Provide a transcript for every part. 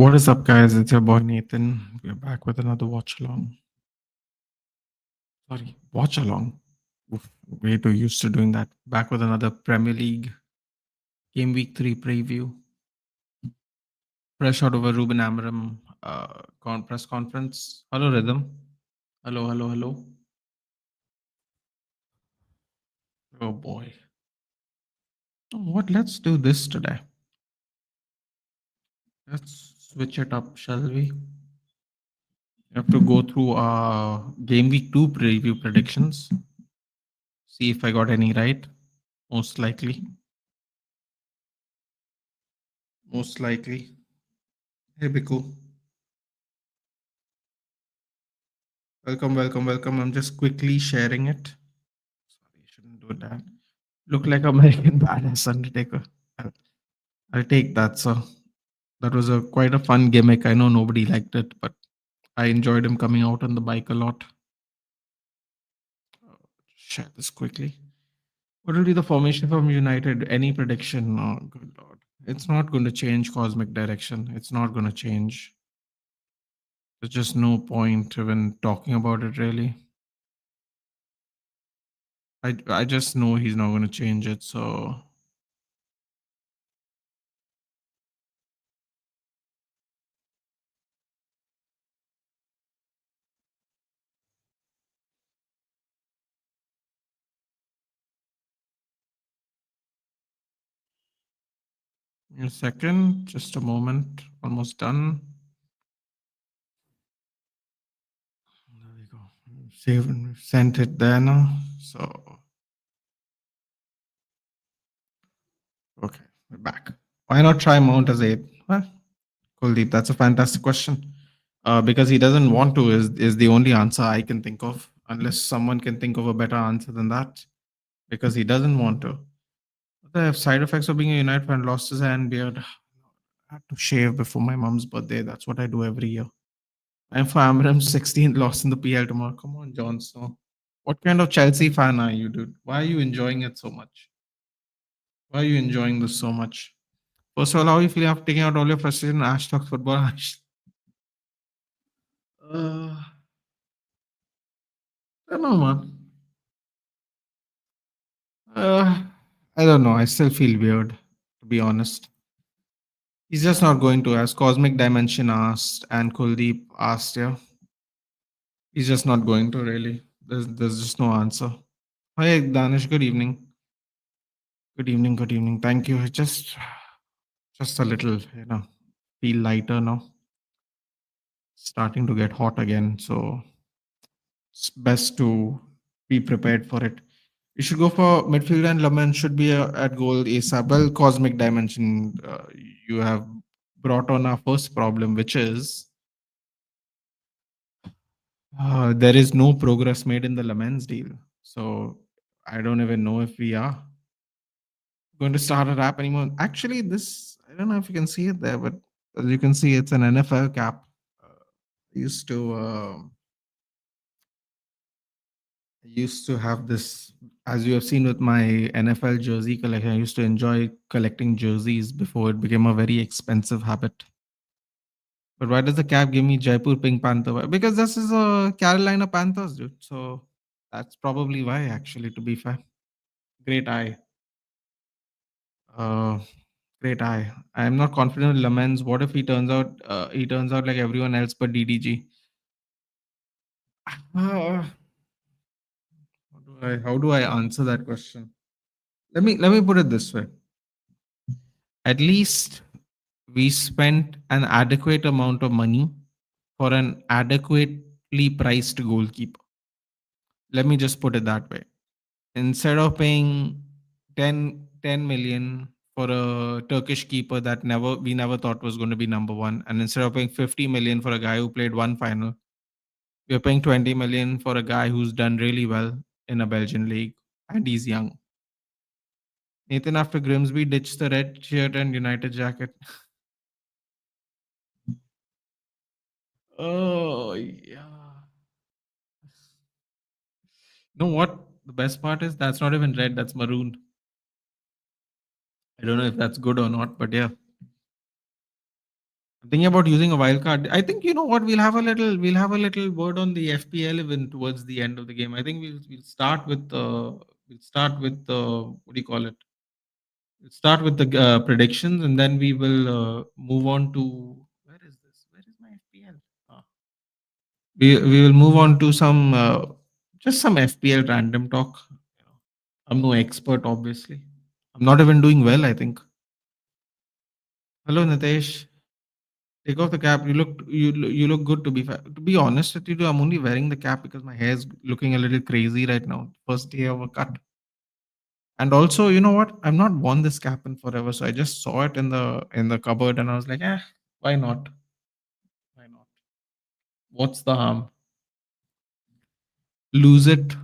What is up, guys? It's your boy Nathan. We're back with another watch along. Sorry, watch along. Oof, way too used to doing that. Back with another Premier League Game Week 3 preview. Fresh out of a Ruben Amorim press conference. Hello, Rhythm. Hello, hello, hello. Oh boy. What? Let's do this today. Let's switch it up, shall we? We have to go through Game Week 2 preview predictions. See if I got any right. Most likely. Most likely. Hey, Biku. Welcome, welcome, welcome. I'm just quickly sharing it. Sorry, shouldn't do that. Look like American Badass Undertaker. I'll, I'll take that, sir. That was a quite a fun gimmick. I know nobody liked it, but I enjoyed him coming out on the bike a lot. Share this quickly. What will be the formation from United? Any prediction? Oh, good lord. It's not going to change cosmic direction. It's not going to change. There's just no point even talking about it, really. I just know he's not going to change it, so a second, just a moment. Almost done. There we go. Save and sent it there now. So okay, we're back. Why not try Mount as 8? Well, Kuldeep, that's a fantastic question. Because he doesn't want to is the only answer I can think of, unless someone can think of a better answer than that. Because he doesn't want to. The side effects of being a United fan: lost his hair and beard. I had to shave before my mom's birthday. That's what I do every year. I'm for Amram's 16th loss in the PL tomorrow. Come on, Jon Snow. What kind of Chelsea fan are you, dude? Why are you enjoying it so much? Why are you enjoying this so much? First of all, how are you feeling after taking out all your frustration on Ashtalk football? I don't know, man. Uh, I don't know. I still feel weird, to be honest. He's just not going to, as Cosmic Dimension asked and Kuldeep asked, yeah. He's just not going to, really. There's just no answer. Hi, Danish. Good evening. Good evening. Good evening. Thank you. Just a little, feel lighter now. Starting to get hot again, so it's best to be prepared for it. You should go for midfield, and Lemon should be at goal ASAP. Well, Cosmic Dimension, you have brought on our first problem, which is there is no progress made in the Lemons deal. So I don't even know if we are going to start a wrap anymore. Actually, this, I don't know if you can see it there, but as you can see, it's an NFL cap. I used to have this, as you have seen with my NFL jersey collection. I used to enjoy collecting jerseys before it became a very expensive habit. But why does the cap give me Jaipur Pink Panther? Because this is a Carolina Panthers, dude. So that's probably why, actually, to be fair. Great eye. Uh, Great eye. I am not confident in Lamens. What if he turns out like everyone else but DDG? Uh, how do I answer that question? Let me put it this way. At least we spent an adequate amount of money for an adequately priced goalkeeper. Let me just put it that way. Instead of paying 10 million for a Turkish keeper that we never thought was going to be number one, and instead of paying 50 million for a guy who played one final, we're paying 20 million for a guy who's done really well in a Belgian league, and he's young. Nathan, after Grimsby ditched the red shirt and United jacket. Oh, yeah. You know what? The best part is that's not even red, that's maroon. I don't know if that's good or not, but yeah. I'm thinking about using a wild card. I think you know what, we'll have a little word on the FPL even towards the end of the game. I think we'll start with what do you call it? We'll start with the predictions, and then we will move on to where is this? Where is my FPL? Ah. We will move on to some just some FPL random talk. You know, I'm no expert, obviously. I'm not even doing well, I think. Hello, Nitesh. Take off the cap. You look good, to be honest with you. I'm only wearing the cap because my hair is looking a little crazy right now. First day of a cut. And also, you know what? I've not worn this cap in forever, so I just saw it in the cupboard, and I was like, why not? Why not? What's the harm? Lose it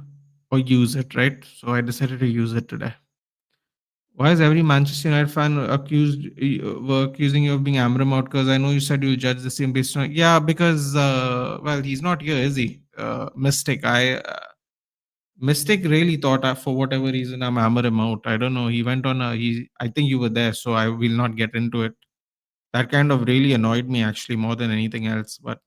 or use it, right? So I decided to use it today. Why is every Manchester United fan were accusing you of being Amram out? Because I know you said you judge the same based on, yeah, because well, he's not here, is he? Mystic. Mystic really thought, for whatever reason, I'm hammer him out. I don't know. He went on a he. I think you were there, so I will not get into it. That kind of really annoyed me actually more than anything else. But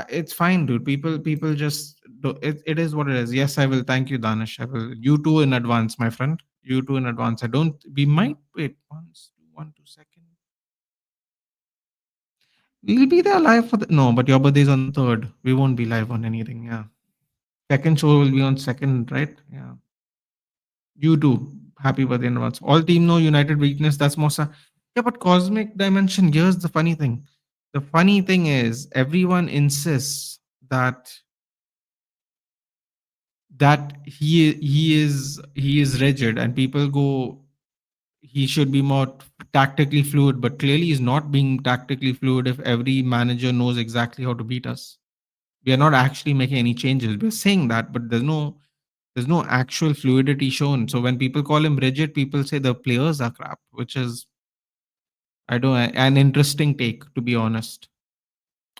it's fine, dude. People just it is what it is. Yes, I will. Thank you, Danish. I will. You too in advance, my friend. You too in advance. I don't. We might wait once, 1 2 second. We'll be there live for the no, but your birthday is on the third. We won't be live on anything. Yeah, second show will be on second, right? Yeah. You too. Happy birthday in advance. All team know United weakness. That's Mosa. Yeah, but cosmic dimension. Here's the funny thing. The funny thing is, everyone insists that he is rigid, and people go he should be more tactically fluid. But clearly, he's not being tactically fluid if every manager knows exactly how to beat us. We are not actually making any changes. We're saying that, but there's no actual fluidity shown. So when people call him rigid, people say the players are crap, which is, I don't know, an interesting take, to be honest.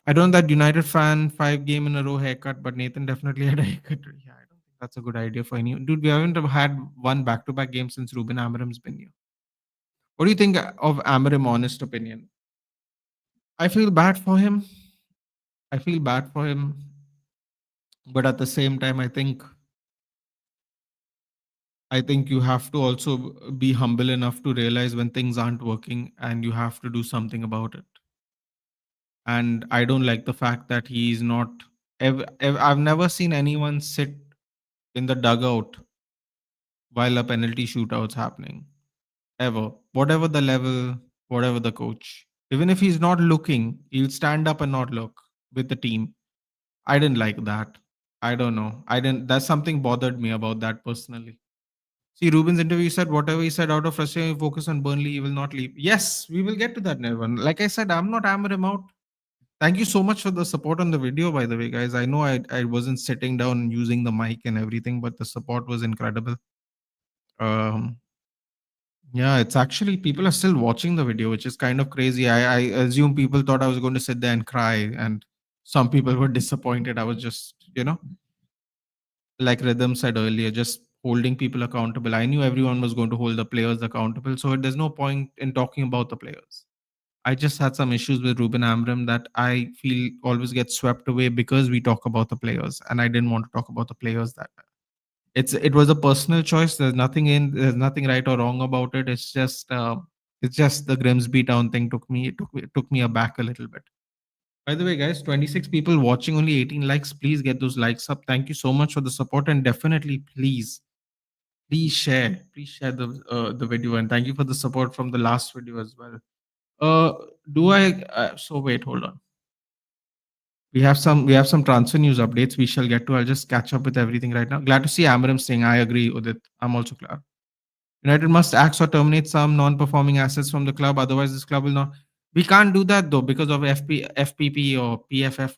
I don't know that United fan 5 game in a row haircut, but Nathan definitely had a haircut. Yeah, I don't think that's a good idea for any dude. We haven't had one back-to-back game since Ruben Amorim's been here. What do you think of Amorim? Honest opinion. I feel bad for him. I feel bad for him, but at the same time, I think you have to also be humble enough to realize when things aren't working, and you have to do something about it. And I don't like the fact that he's not. I've never seen anyone sit in the dugout while a penalty shootout's happening, ever. Whatever the level, whatever the coach. Even if he's not looking, he'll stand up and not look with the team. I didn't like that. I don't know. I didn't. That's something bothered me about that personally. See, Ruben's interview said whatever he said out of frustration, focus on Burnley, he will not leave. Yes, we will get to that, Nirvan. Like I said, I'm not hammering him out. Thank you so much for the support on the video, by the way, guys. I know I wasn't sitting down and using the mic and everything, but the support was incredible. Um, yeah, it's actually people are still watching the video, which is kind of crazy. I assume people thought I was going to sit there and cry, and some people were disappointed. I was just, like Rhythm said earlier, just holding people accountable. I knew everyone was going to hold the players accountable, so there's no point in talking about the players. I just had some issues with Ruben Amram that I feel always get swept away because we talk about the players, and I didn't want to talk about the players. That it was a personal choice. There's nothing right or wrong about it. It's just the Grimsby Town thing took me aback a little bit. By the way, guys, 26 people watching, only 18 likes. Please get those likes up. Thank you so much for the support, and definitely, please share the video, and thank you for the support from the last video as well. Uh, do I? So wait, hold on. We have some transfer news updates we shall get to. I'll just catch up with everything right now. Glad to see Amaram saying I agree with it. I'm also glad. United must axe or terminate some non-performing assets from the club. Otherwise, this club will not. We can't do that though because of FPP or PFF.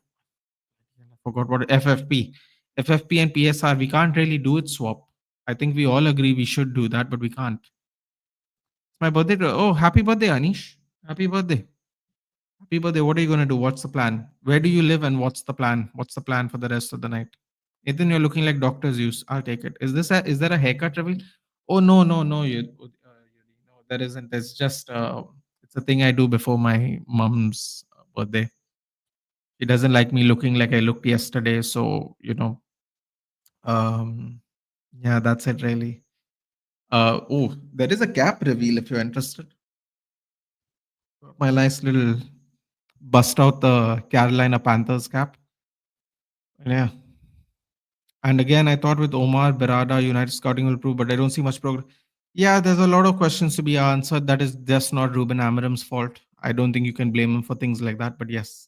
I forgot what FFP and PSR. We can't really do it swap. I think we all agree we should do that, but we can't. It's my birthday. Oh, happy birthday, Anish. Happy birthday. Happy birthday. What are you going to do? What's the plan? Where do you live and what's the plan? What's the plan for the rest of the night? Ethan, you're looking like doctor's use. I'll take it. Is there a haircut reveal? Oh no, no, no, no, there isn't. It's It's a thing I do before my mom's birthday. She doesn't like me looking like I looked yesterday, so um, yeah, that's it really. Oh, there is a cap reveal if you're interested. My nice little bust out the Carolina Panthers cap. Yeah. And again, I thought with Omar Berada, United scouting will prove, but I don't see much progress. Yeah, there's a lot of questions to be answered. That is just not Ruben Amorim's fault. I don't think you can blame him for things like that. But yes,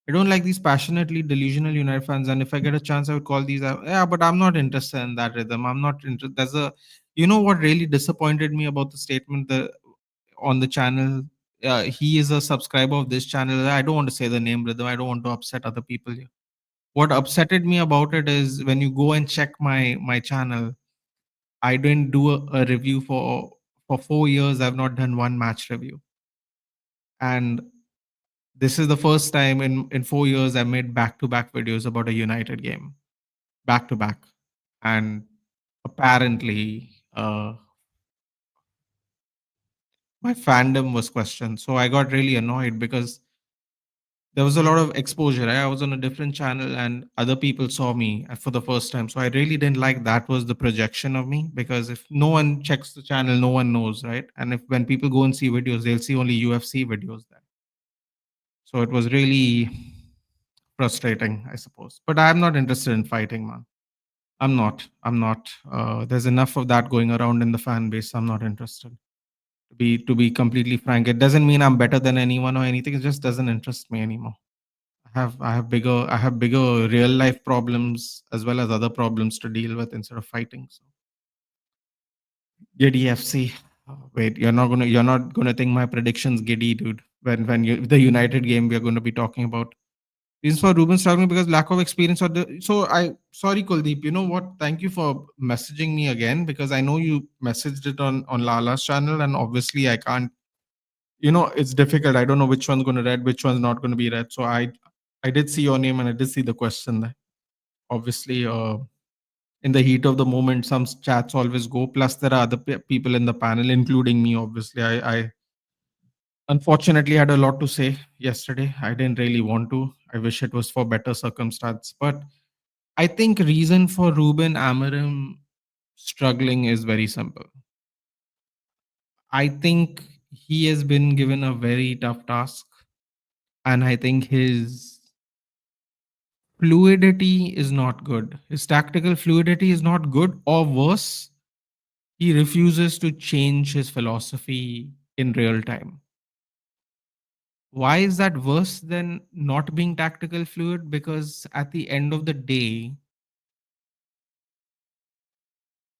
I don't like these passionately delusional United fans. And if I get a chance, I would call these out. Yeah, but I'm not interested in that rhythm. I'm not interested. You know what really disappointed me about the statement on the channel? He is a subscriber of this channel. I don't want to say the name rhythm. I don't want to upset other people here. What upsetted me about it is when you go and check my channel, I didn't do a review for 4 years. I've not done one match review, and this is the first time in 4 years I made back to back videos about a United game, back to back, and apparently my fandom was questioned. So I got really annoyed because there was a lot of exposure. I was on a different channel and other people saw me for the first time. So I really didn't like that was the projection of me, because if no one checks the channel, no one knows, right? And if when people go and see videos, they'll see only UFC videos then. So it was really frustrating, I suppose. But I'm not interested in fighting, man. I'm not. I'm not. There's enough of that going around in the fan base. I'm not interested. To be completely frank, it doesn't mean I'm better than anyone or anything. It just doesn't interest me anymore. I have bigger real life problems as well as other problems to deal with instead of fighting. So Giddy FC. Oh, wait, you're not gonna think my predictions giddy, dude. When the United game we are going to be talking about. Reasons for Ruben struggling because lack of experience or the so I sorry Kuldeep. You know what? Thank you for messaging me again, because I know you messaged it on Lala's channel, and obviously I can't. It's difficult. I don't know which one's going to read, which one's not going to be read. So I did see your name and I did see the question there. Obviously, in the heat of the moment, some chats always go. Plus, there are other people in the panel, including me. Obviously, I unfortunately had a lot to say yesterday. I didn't really want to. I wish it was for better circumstance. But I think reason for Ruben Amorim struggling is very simple. I think he has been given a very tough task, and I think his fluidity is not good. His tactical fluidity is not good, or worse, he refuses to change his philosophy in real time. Why is that worse than not being tactical fluid? Because at the end of the day,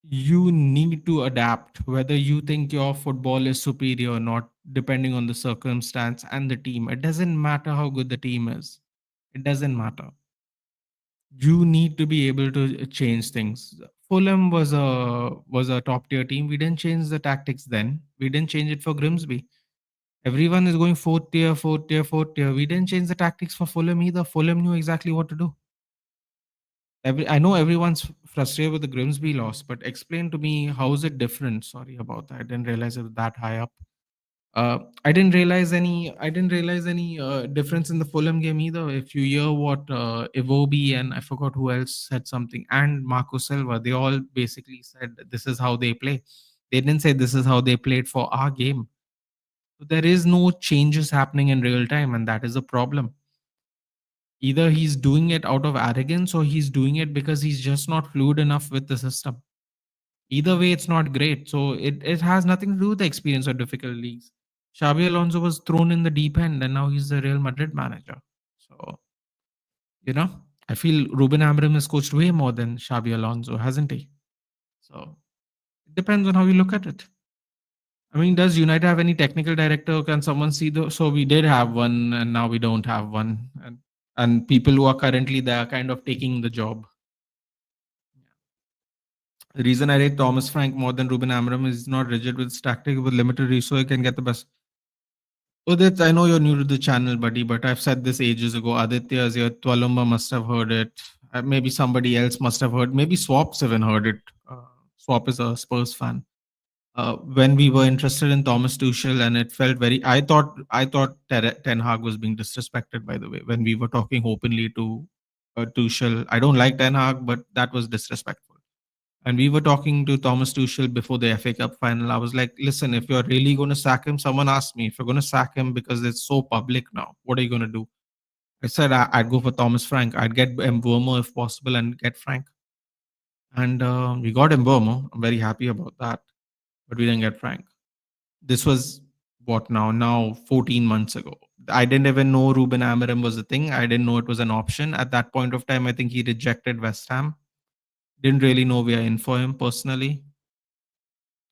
you need to adapt whether you think your football is superior or not, depending on the circumstance and the team. It doesn't matter how good the team is, it doesn't matter. You need to be able to change things. Fulham was a top tier team. We didn't change the tactics then. We didn't change it for Grimsby. Everyone is going fourth tier, fourth tier, fourth tier. We didn't change the tactics for Fulham either. Fulham knew exactly what to do. I know everyone's frustrated with the Grimsby loss, but explain to me how is it different? Sorry about that. I didn't realize it was that high up. I didn't realize any difference in the Fulham game either. If you hear what Iwobi and I forgot who else said something, and Marco Silva, they all basically said this is how they play. They didn't say this is how they played for our game. So there is no changes happening in real time, and that is a problem. Either he's doing it out of arrogance or he's doing it because he's just not fluid enough with the system. Either way, it's not great. So it has nothing to do with the experience or difficult leagues. Xabi Alonso was thrown in the deep end and now he's the Real Madrid manager. So, you know, I feel Ruben Amorim has coached way more than Xabi Alonso, hasn't he? So it depends on how you look at it. I mean, does United have any technical director? Can someone see the? So we did have one, and now we don't have one, and people who are currently there are kind of taking the job. The reason I rate Thomas Frank more than Ruben Amorim is not rigid with tactic with limited resource. He can get the best. Udit, I know you're new to the channel, buddy, but I've said this ages ago. Aditya is here. Twalumba must have heard it. Maybe somebody else must have heard. Maybe Swap's even heard it. Swap is a Spurs fan. when we were interested in Thomas Tuchel, and it felt very. I thought Ten Hag was being disrespected. By the way, when we were talking openly to Tuchel, I don't like Ten Hag, but that was disrespectful. And we were talking to Thomas Tuchel before the FA Cup final. I was like, listen, if you're really going to sack him, someone asked me if you're going to sack him because it's so public now. What are you going to do? I said I'd go for Thomas Frank. I'd get Mbomo if possible and get Frank. And we got Mbomo. I'm very happy about that, but we didn't get Frank. This was what now 14 months ago. I didn't even know Ruben Amorim was a thing. I didn't know it was an option at that point of time. I think he rejected West Ham. Didn't really know we are in for him personally.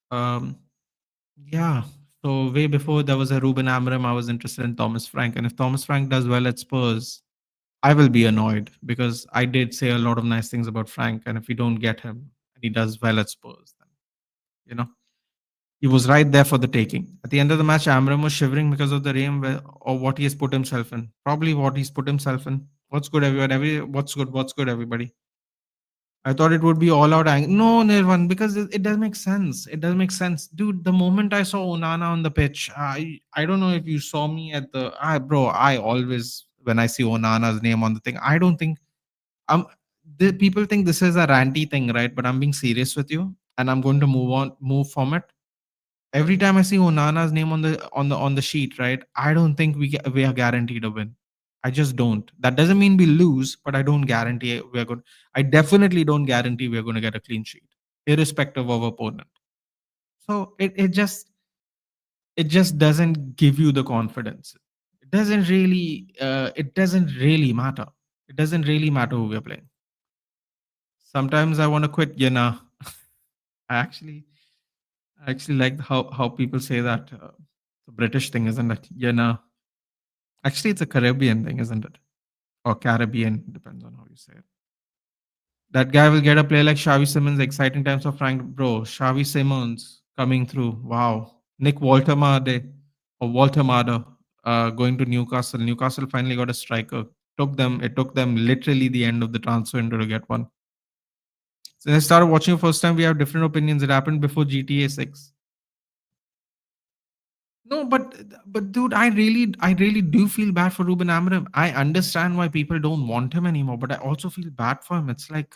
um yeah, so way before there was a Ruben Amorim, I was interested in Thomas Frank, and if Thomas Frank does well at Spurs, I will be annoyed because I did say a lot of nice things about Frank, and if we don't get him and he does well at Spurs, then you know he was right there for the taking. At the end of the match, Amram was shivering because of the rain or what he has put himself in. Probably what he's put himself in. What's good, everyone? What's good? What's good, everybody? I thought it would be all out. No, Nirvan, because it does make sense. It does make sense, dude. The moment I saw Onana on the pitch, I don't know if you saw me at the. Bro, I always when I see Onana's name on the thing, I don't think I'm. The people think this is a ranty thing, right? But I'm being serious with you, and I'm going to move from it. Every time I see Onana's name on the sheet, right? I don't think we are guaranteed a win. I just don't. That doesn't mean we lose, but I don't guarantee we're going. I definitely don't guarantee we're going to get a clean sheet, irrespective of opponent. So it just doesn't give you the confidence. It doesn't really matter. It doesn't really matter who we're playing. Sometimes I want to quit. I actually like how people say that. It's a British thing, isn't it? Actually, it's a Caribbean thing, isn't it? Or Caribbean, depends on how you say it. That guy will get a player like Xavi Simons. Exciting times for Frank, bro. Xavi Simons coming through. Wow. Nick Waltermade, going to Newcastle. Newcastle finally got a striker. It took them literally the end of the transfer window to get one. Since I started watching first time, we have different opinions. It happened before GTA 6. No, but dude, I really do feel bad for Ruben Amorim. I understand why people don't want him anymore, but I also feel bad for him. It's like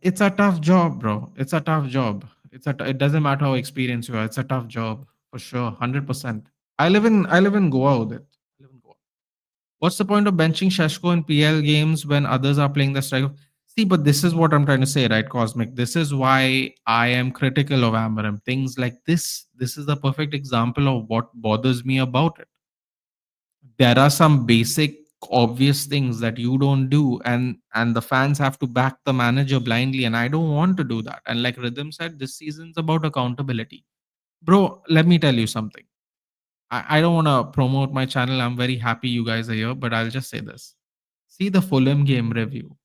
it's a tough job, bro. It's a tough job. It doesn't matter how experienced you are. It's a tough job for sure, 100%. I live in Goa with it. I live in Goa. What's the point of benching Sheshko in PL games when others are playing the striker? See, but this is what I'm trying to say, right, Cosmic? This is why I am critical of Amarim. Things like this is the perfect example of what bothers me about it. There are some basic, obvious things that you don't do, and the fans have to back the manager blindly, and I don't want to do that. And like Rhythm said, this season's about accountability. Bro, let me tell you something. I don't want to promote my channel. I'm very happy you guys are here, but I'll just say this. See the Fulham game review.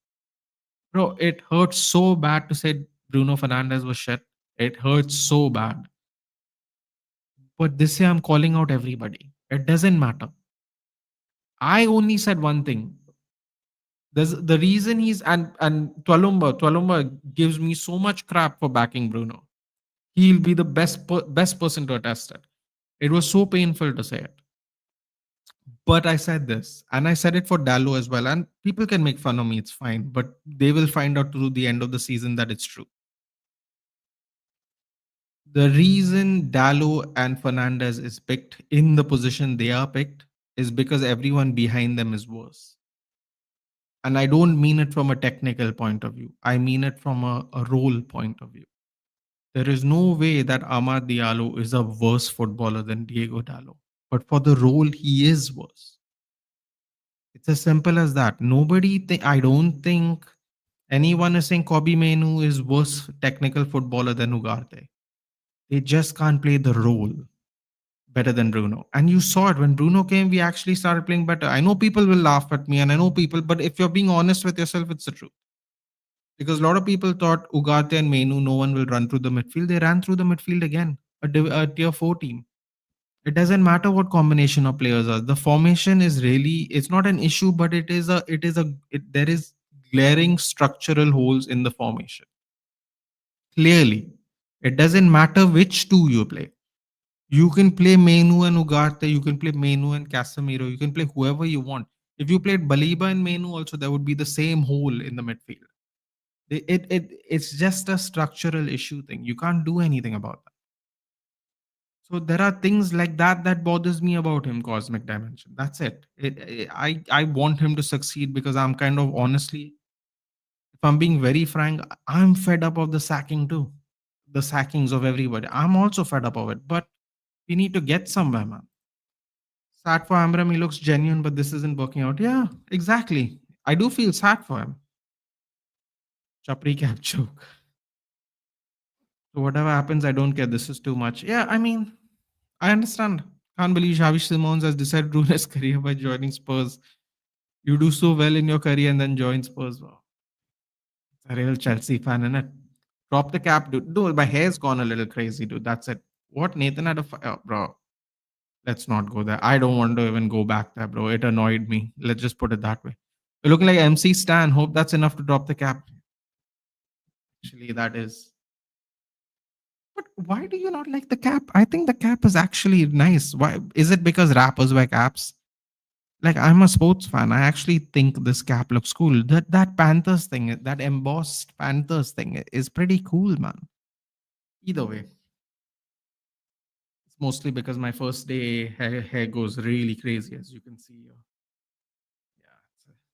Bro, it hurts so bad to say Bruno Fernandes was shit. It hurts so bad. But this year I'm calling out everybody. It doesn't matter. I only said one thing. There's the reason and Twalumba gives me so much crap for backing Bruno. He'll be the best person to attest it. It was so painful to say it. But I said this, and I said it for Dallo as well. And people can make fun of me, it's fine. But they will find out through the end of the season that it's true. The reason Dallo and Fernandez is picked in the position they are picked is because everyone behind them is worse. And I don't mean it from a technical point of view. I mean it from a role point of view. There is no way that Amad Diallo is a worse footballer than Diego Dallo. But for the role, he is worse. It's as simple as that. I don't think anyone is saying Kobe Menu is worse technical footballer than Ugarte. They just can't play the role better than Bruno. And you saw it when Bruno came, we actually started playing better. I know people will laugh at me, and I know people, but if you're being honest with yourself, it's the truth. Because a lot of people thought Ugarte and Menu, no one will run through the midfield. They ran through the midfield again, a tier 4 team. It doesn't matter what combination of players are. The formation is really, it's not an issue, but there is glaring structural holes in the formation. Clearly, it doesn't matter which two you play. You can play Menu and Ugarte, you can play Menu and Casemiro, you can play whoever you want. If you played Baliba and Menu also, there would be the same hole in the midfield. It's just a structural issue thing. You can't do anything about that. So there are things like that that bothers me about him, Cosmic Dimension. That's it. I want him to succeed because I'm kind of honestly, if I'm being very frank, I'm fed up of the sacking too. The sackings of everybody. I'm also fed up of it. But we need to get somewhere, man. Sad for Amram, he looks genuine, but this isn't working out. Yeah, exactly. I do feel sad for him. Chapri cap joke. So whatever happens, I don't care. This is too much. Yeah, I mean, I understand. Can't believe Xavi Simons has decided to ruin his career by joining Spurs. You do so well in your career and then join Spurs. Wow. A real Chelsea fan, innit? Drop the cap, dude. Dude, my hair's gone a little crazy, dude. That's it. What? Nathan had bro. Let's not go there. I don't want to even go back there, bro. It annoyed me. Let's just put it that way. You're looking like MC Stan. Hope that's enough to drop the cap. Actually, that is. But why do you not like the cap? I think the cap is actually nice. Why is it because rappers wear caps? Like I'm a sports fan. I actually think this cap looks cool. That Panthers thing, that embossed Panthers thing is pretty cool, man. Either way, it's mostly because my first day hair goes really crazy, as you can see. Yeah,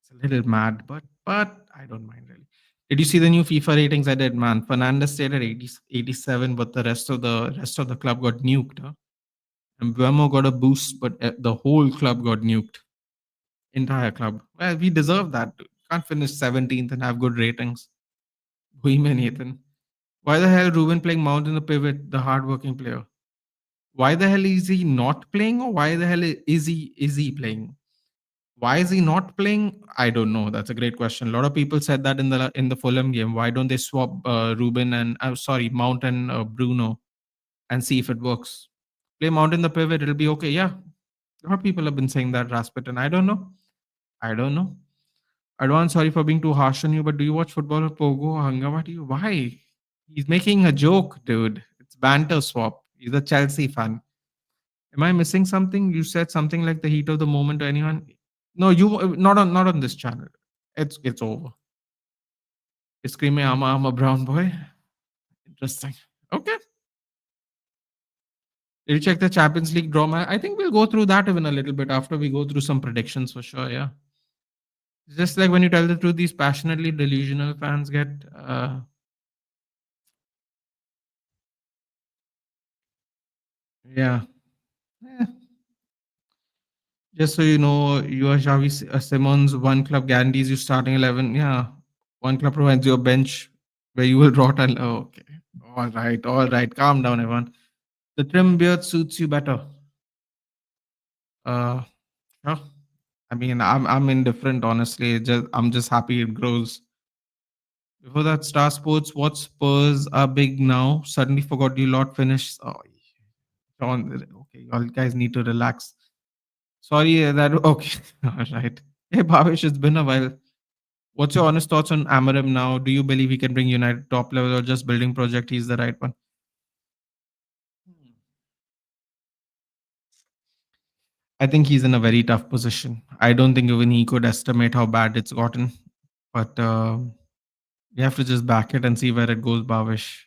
it's a little mad, but I don't mind really. Did you see the new FIFA ratings? I did, man. Fernandez stayed at 80, 87, but the rest of the club got nuked. Huh? And Buemo got a boost, but the whole club got nuked. Entire club. Well, we deserve that. Dude. Can't finish 17th and have good ratings. Bohemian Nathan. Why the hell Ruben playing Mount in the pivot, the hardworking player? Why the hell is he not playing, or why the hell is he playing? Why is he not playing? I don't know. That's a great question. A lot of people said that in the Fulham game. Why don't they swap Ruben and sorry Mount and Bruno and see if it works? Play Mount in the pivot, it'll be okay. Yeah, a lot of people have been saying that Rasputin. I don't know. I don't know. Advance, sorry for being too harsh on you, but do you watch football or Pogo or Hangawati? Why? He's making a joke, dude. It's banter swap. He's a Chelsea fan. Am I missing something? You said something like the heat of the moment to anyone. No, you not on this channel. It's over. You're screaming, I'm a brown boy. Interesting. Okay. Did you check the Champions League drama? I think we'll go through that even a little bit after we go through some predictions for sure. Yeah. It's just like when you tell the truth, these passionately delusional fans get yeah. Eh, just so you know, you are Xavi Simmons. One club guarantees you starting 11. Yeah. One club provides you a bench where you will rot and. Oh, okay. All right. All right. Calm down, everyone. The trim beard suits you better. Uh, yeah. I mean, I'm indifferent, honestly. I'm just happy it grows. Before that, Star Sports, what Spurs are big now? Suddenly forgot you lot finished. Oh, John, okay, y'all guys need to relax. Sorry that. Okay, all right. Hey, Bhavesh, it's been a while. What's your honest thoughts on Amarim now? Do you believe he can bring United top level or just building project? He's the right one. I think he's in a very tough position. I don't think even he could estimate how bad it's gotten. But you have to just back it and see where it goes, Bhavesh.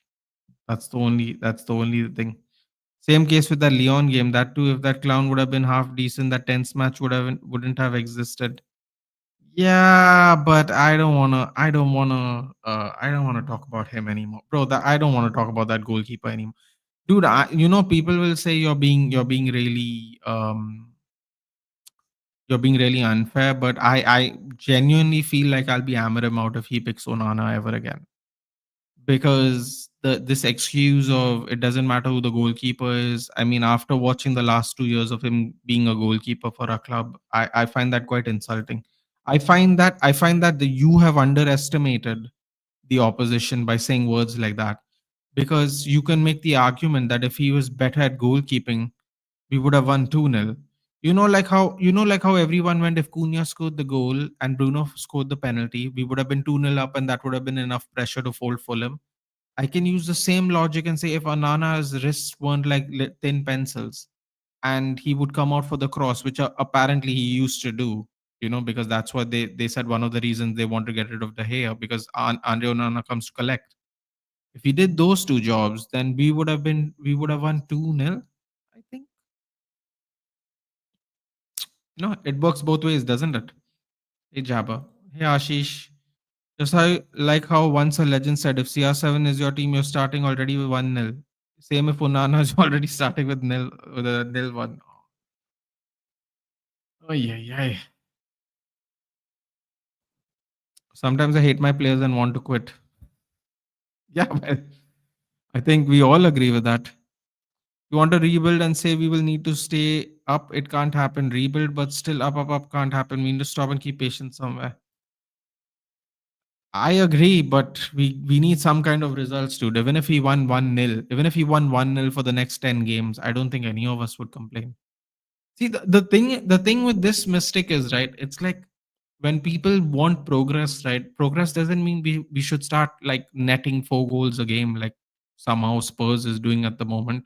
That's the only thing. Same case with the Leon game. That too, if that clown would have been half decent, that tense match wouldn't have existed. Yeah, but I don't wanna talk about him anymore. Bro, that I don't want to talk about that goalkeeper anymore. Dude, people will say you're being really unfair, but I genuinely feel like I'll be Amarim out if he picks Onana ever again. Because this excuse of it doesn't matter who the goalkeeper is. I mean, after watching the last 2 years of him being a goalkeeper for a club, I find that quite insulting. I find that you have underestimated the opposition by saying words like that. Because you can make the argument that if he was better at goalkeeping, we would have won 2-0. You know like how everyone went if Cunha scored the goal and Bruno scored the penalty, we would have been 2-0 up and that would have been enough pressure to fold Fulham. I can use the same logic and say if Anana's wrists weren't like thin pencils and he would come out for the cross, which apparently he used to do, because that's what they said one of the reasons they want to get rid of the hair because Andre Onana comes to collect. If he did those two jobs, then we would have won 2-0. I think it works both ways, doesn't it? Hey Jabba. Hey Ashish. Just how once a legend said, if CR7 is your team, you're starting already with 1-0. Same if Onana is already starting with a nil one. Oh yeah. Sometimes I hate my players and want to quit. Yeah, well, I think we all agree with that. You want to rebuild and say we will need to stay up, it can't happen. Rebuild, but still up can't happen. We need to stop and keep patience somewhere. I agree, but we need some kind of results, dude. Even if he won 1-0, even if he won 1-0 for the next 10 games, I don't think any of us would complain. See, the thing with this mistake is, right, it's like when people want progress, right? Progress doesn't mean we should start like netting 4 goals a game like somehow Spurs is doing at the moment.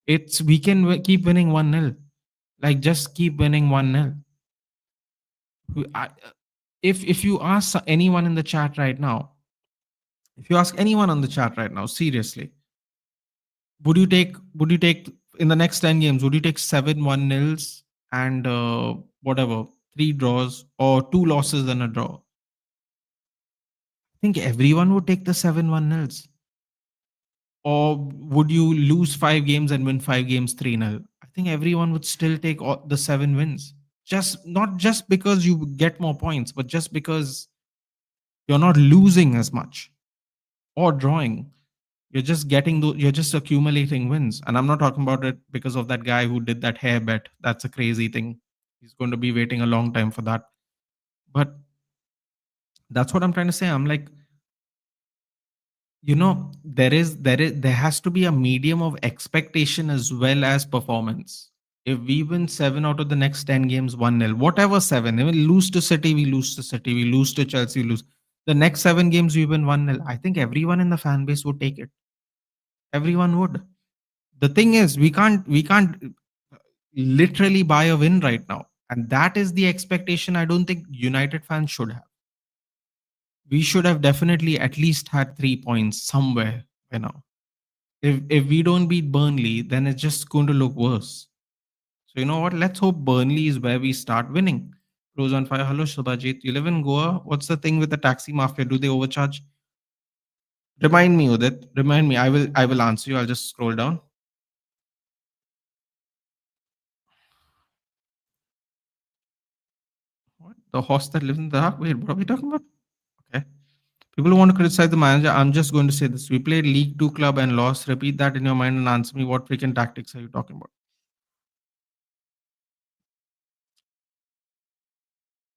It's we can keep winning 1-0. Like just keep winning 1-0. If you ask anyone in the chat right now, if you ask anyone on the chat right now, seriously, would you take in the next 10 games, would you take 7-1 nils and whatever, 3 draws or 2 losses and a draw? I think everyone would take the 7-1 nils. Or would you lose 5 games and win 5 games 3-0? I think everyone would still take all the 7 wins. Just not just because you get more points, but just because you're not losing as much or drawing. You're just accumulating wins. And I'm not talking about it because of that guy who did that hair bet. That's a crazy thing. He's going to be waiting a long time for that. But that's what I'm trying to say. I'm like, there has to be a medium of expectation as well as performance. If we win 7 out of the next 10 games 1-0, whatever, 7, even lose to City, we lose to City, we lose to Chelsea, we lose the next 7 games we win 1-0, I think everyone in the fan base would take it. Everyone would. The thing is, we can't literally buy a win right now, and that is the expectation I don't think United fans should have. We should have definitely at least had 3 points somewhere by now. If we don't beat Burnley, then it's just going to look worse. So you know what? Let's hope Burnley is where we start winning. Rose on fire. Hello, Shubhajit. You live in Goa. What's the thing with the taxi mafia? Do they overcharge? Remind me, Udit. Remind me. I will answer you. I'll just scroll down. What? The horse that lives in the dark? Wait, what are we talking about? Okay. People who want to criticize the manager, I'm just going to say this. We played League 2 club and lost. Repeat that in your mind and answer me. What freaking tactics are you talking about?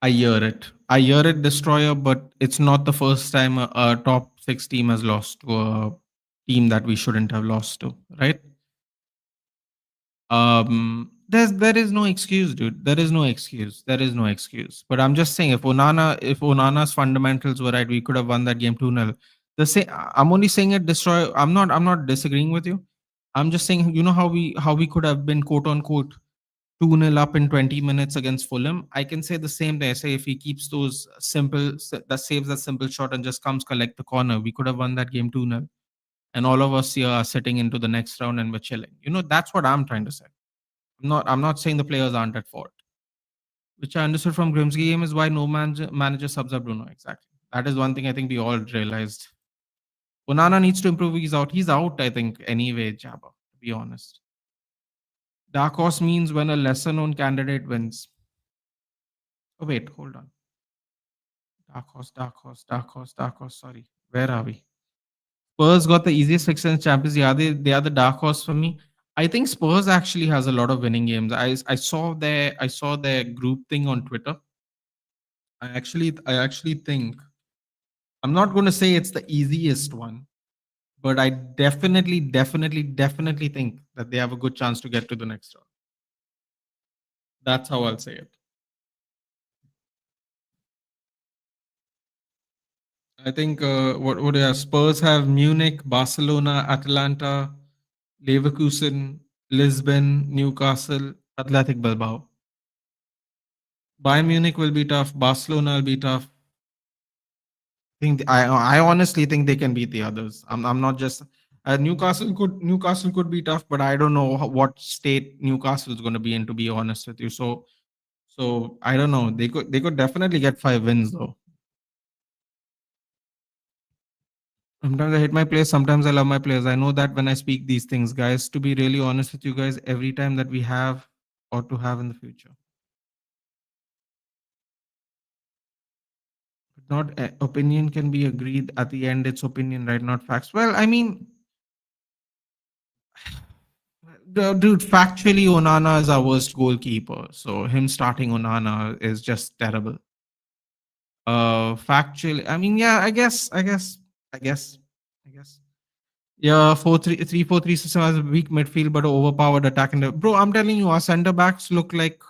I hear it, Destroyer, but it's not the first time a top 6 team has lost to a team that we shouldn't have lost to, right? There is no excuse, dude. There is no excuse. There is no excuse. But I'm just saying, if Onana's fundamentals were right, we could have won that game 2-0. I'm only saying it, Destroy. I'm not disagreeing with you. I'm just saying, how we could have been quote unquote 2-0 up in 20 minutes against Fulham. I can say the same thing. I say if he keeps those that saves that simple shot and just comes collect the corner, we could have won that game 2-0. And all of us here are sitting into the next round and we're chilling. That's what I'm trying to say. I'm not saying the players aren't at fault. Which I understood from Grimsby game is why no manager subs up Bruno. Exactly. That is one thing I think we all realized. Onana needs to improve. He's out. He's out, I think, anyway, Jabba, to be honest. Dark horse means when a lesser known candidate wins. Oh, wait, hold on. Dark horse. Sorry. Where are we? Spurs got the easiest fixture in Champions League. They are the dark horse for me. I think Spurs actually has a lot of winning games. I saw their group thing on Twitter. I actually think I'm not going to say it's the easiest one, but I definitely think that they have a good chance to get to the next round. That's how I'll say it. I think what are Spurs have Munich, Barcelona, Atalanta, Leverkusen, Lisbon, Newcastle, Athletic Bilbao. Bayern Munich will be tough. Barcelona will be tough. I honestly think they can beat the others. I'm not just Newcastle could be tough, but I don't know what state Newcastle is going to be in. To be honest with you, so I don't know. They could definitely get 5 wins though. Sometimes I hate my players. Sometimes I love my players. I know that when I speak these things, guys. To be really honest with you guys, every time that we have or to have in the future, but not opinion can be agreed. At the end, it's opinion, right? Not facts. Well, I mean, dude, factually, Onana is our worst goalkeeper. So him starting Onana is just terrible. Factually, I mean, yeah, I guess, I guess. Yeah, 4-3 system has a weak midfield but overpowered attack. And bro, I'm telling you, our center backs look like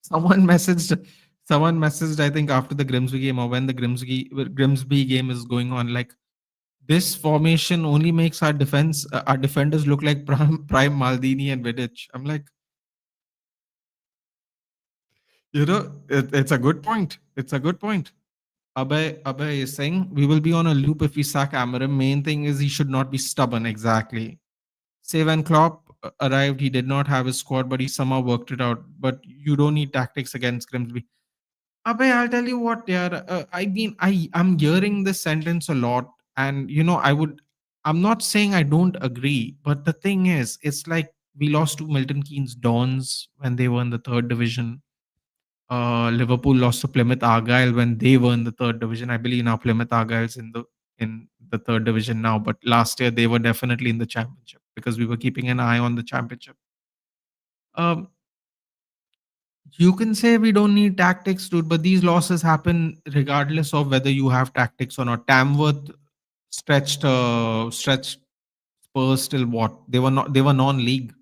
someone messaged. Someone messaged, I think, after the Grimsby game or when the Grimsby game is going on. Like this formation only makes our defenders look like prime Maldini and Vidic. I'm like, it's a good point. It's a good point. Abhay is saying we will be on a loop if we sack Amarim. Main thing is he should not be stubborn. Exactly. Say when Klopp arrived, he did not have his squad, but he somehow worked it out. But you don't need tactics against Grimsby. Abhay, I'll tell you what, yeah. I mean, I'm hearing this sentence a lot, and I'm not saying I don't agree, but the thing is, it's like we lost to Milton Keynes Dons when they were in the third division. Liverpool lost to Plymouth Argyle when they were in the third division. I believe now Plymouth Argyle's in the third division now, but last year they were definitely in the championship because we were keeping an eye on the championship. Um, you can say we don't need tactics, dude, but these losses happen regardless of whether you have tactics or not. Tamworth stretched Spurs till what? They were non-league.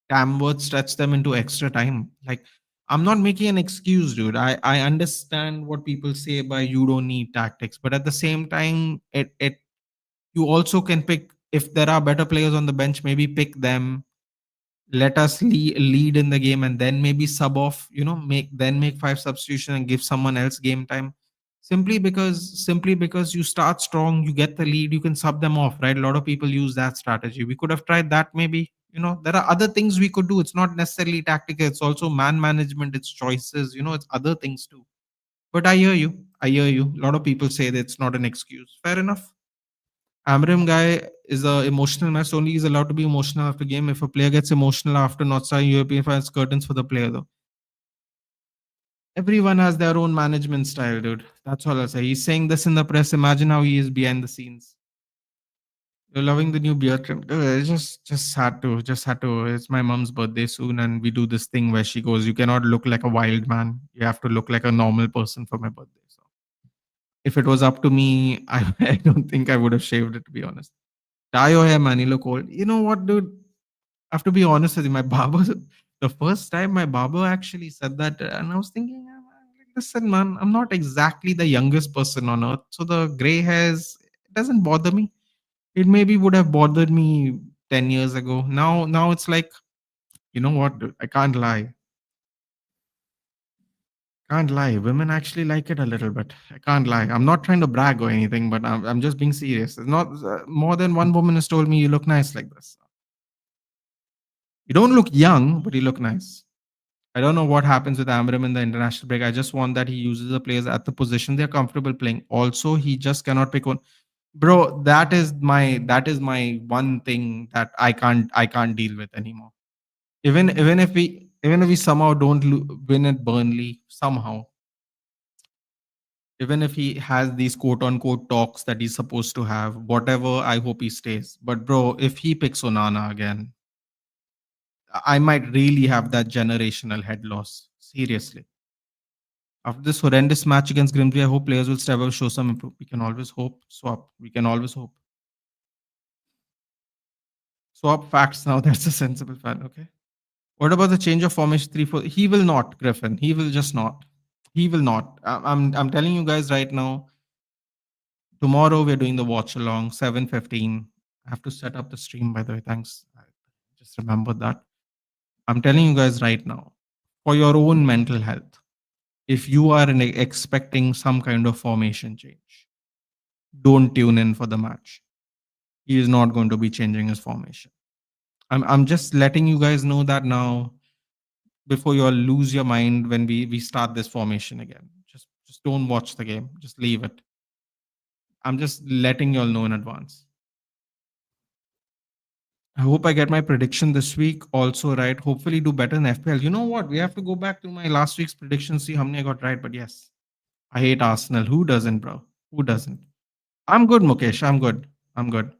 Tamworth stretched them into extra time. Like I'm not making an excuse, dude. I understand what people say by you don't need tactics, but at the same time, it you also can pick if there are better players on the bench, maybe pick them, let us lead in the game and then maybe sub off, make 5 substitution and give someone else game time. Simply because you start strong, you get the lead, you can sub them off, right? A lot of people use that strategy. We could have tried that. Maybe, there are other things we could do. It's not necessarily tactical, it's also man management, it's choices, it's other things too. But I hear you. A lot of people say that it's not an excuse. Fair enough. Amram guy is a emotional mess. Only he's allowed to be emotional after game. If a player gets emotional after not starting European finals, curtains for the player though. Everyone has their own management style, dude. That's all I'll say. He's saying this in the press. Imagine how he is behind the scenes. You're loving the new beard trim. Dude, I just had to. It's my mom's birthday soon, and we do this thing where she goes, "You cannot look like a wild man. You have to look like a normal person for my birthday." So, if it was up to me, I don't think I would have shaved it, to be honest. Dye your hair, man. You look old. You know what, dude? I have to be honest with you. My barber, the first time my barber actually said that, and I was thinking, like, listen, man, I'm not exactly the youngest person on earth. So the gray hairs, it doesn't bother me. It maybe would have bothered me 10 years ago. Now it's like, you know what, dude? I can't lie. Can't lie. Women actually like it a little bit. I can't lie. I'm not trying to brag or anything, but I'm just being serious. It's not more than one woman has told me you look nice like this. You don't look young, but you look nice. I don't know what happens with Amram in the international break. I just want that he uses the players at the position they're comfortable playing. Also, he just cannot pick one. Bro, that is my one thing that I can't deal with anymore. Even if we somehow don't win at Burnley somehow, even if he has these quote unquote talks that he's supposed to have, whatever, I hope he stays. But bro, if he picks Onana again, I might really have that generational head loss. Seriously. After this horrendous match against Grimsby, I hope players will step up, show some improvement. We can always hope. Swap. We can always hope. Swap facts now. That's a sensible fan. Okay. What about the change of formation 3-4? He will not, Griffin. He will just not. He will not. I'm telling you guys right now. Tomorrow we're doing the watch along 7:15. I have to set up the stream, by the way. Thanks. I just remembered that. I'm telling you guys right now, for your own mental health, if you are expecting some kind of formation change, don't tune in for the match. He is not going to be changing his formation. I'm just letting you guys know that now before you all lose your mind when we start this formation again. Just don't watch the game. Just leave it. I'm just letting you all know in advance. I hope I get my prediction this week also right. Hopefully do better in FPL. You know what? We have to go back to my last week's prediction, see how many I got right. But yes, I hate Arsenal. Who doesn't, bro? Who doesn't? I'm good, Mukesh. I'm good. I'm good.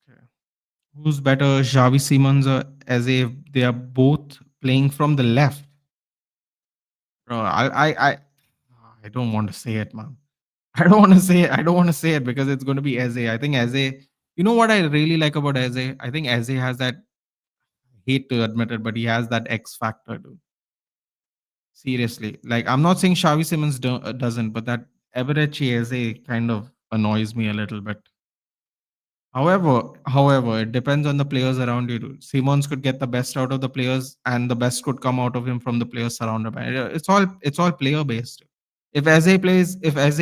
Okay. Who's better, Xavi Simons or Eze? They are both playing from the left. Bro, I don't want to say it, man. I don't want to say it. I don't want to say it because it's going to be Eze. I think Eze. You know what I really like about Eze? I think Eze has that. Hate to admit it, but he has that X factor, dude. Seriously, like I'm not saying Xavi Simons doesn't, but that Eberechi Eze kind of annoys me a little bit. However, it depends on the players around you. Dude. Simons could get the best out of the players, and the best could come out of him from the players surrounded by. It's all player based. If Eze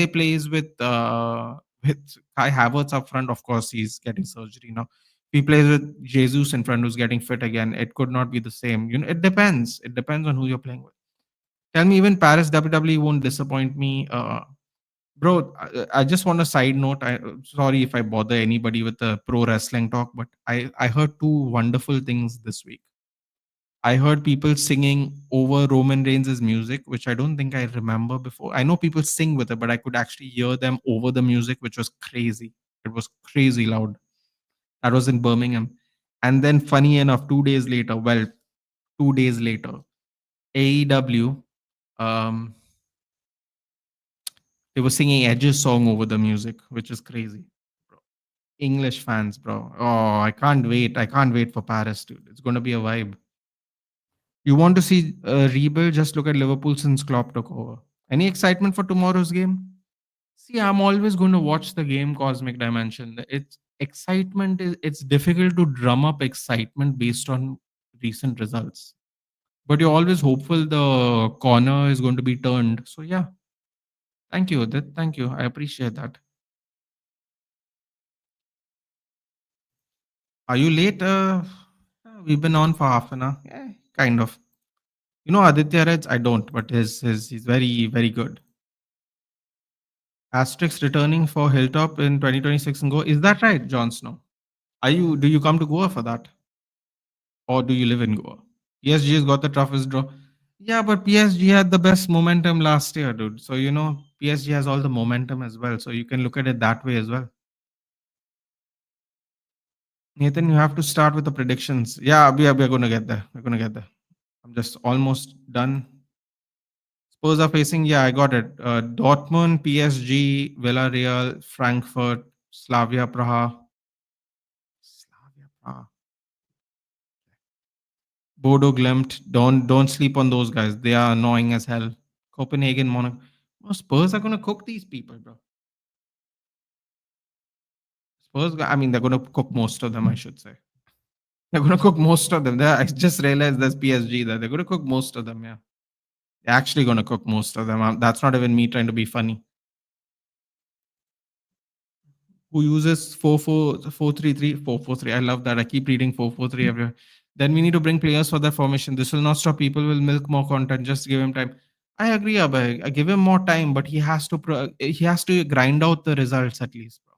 plays with Kai Havertz up front, of course he's getting surgery now. If he plays with Jesus in front, who's getting fit again, it could not be the same. It depends. It depends on who you're playing with. Tell me, even Paris WWE won't disappoint me. Bro, I just want a side note. Sorry if I bother anybody with the pro wrestling talk, but I heard two wonderful things this week. I heard people singing over Roman Reigns' music, which I don't think I remember before. I know people sing with it, but I could actually hear them over the music, which was crazy. It was crazy loud. That was in Birmingham. And then, funny enough, 2 days later, well, 2 days later, AEW, um, they were singing Edge's song over the music, which is crazy. Bro. English fans, bro. Oh, I can't wait. I can't wait for Paris, dude. It's going to be a vibe. You want to see a rebuild? Just look at Liverpool since Klopp took over. Any excitement for tomorrow's game? See, I'm always going to watch the game Cosmic Dimension. It's excitement is it's difficult to drum up excitement based on recent results. But you're always hopeful the corner is going to be turned. So yeah, thank you. Thank you. I appreciate that. Are you late? We've been on for half an hour. Yeah, kind of. You know Aditya Reds? I don't, but his he's very, very good. Asterix returning for Hilltop in 2026 and Goa. Is that right, Jon Snow? Do you come to Goa for that? Or do you live in Goa? PSG has got the toughest draw. Yeah, but PSG had the best momentum last year, dude. So PSG has all the momentum as well. So you can look at it that way as well. Nathan, you have to start with the predictions. Yeah, we are gonna get there. We're gonna get there. I'm just almost done. Spurs are facing, yeah, I got it. Dortmund, PSG, Villarreal, Frankfurt, Slavia Praha. Slavia Praha. Bodo Glimt. Don't sleep on those guys. They are annoying as hell. Copenhagen, Monaco. Oh, Spurs are gonna cook these people, bro. I mean, they're gonna cook most of them, I should say. They're gonna cook most of them. I just realized there's PSG there. They're gonna cook most of them, yeah. They're actually gonna cook most of them. That's not even me trying to be funny. Who uses 4-4-4-3-3? I love that. I keep reading 4-4-3 everywhere. Then we need to bring players for that formation. This will not stop. People will milk more content. Just give him time. I agree, Abhay. I give him more time, but he has to grind out the results at least, bro.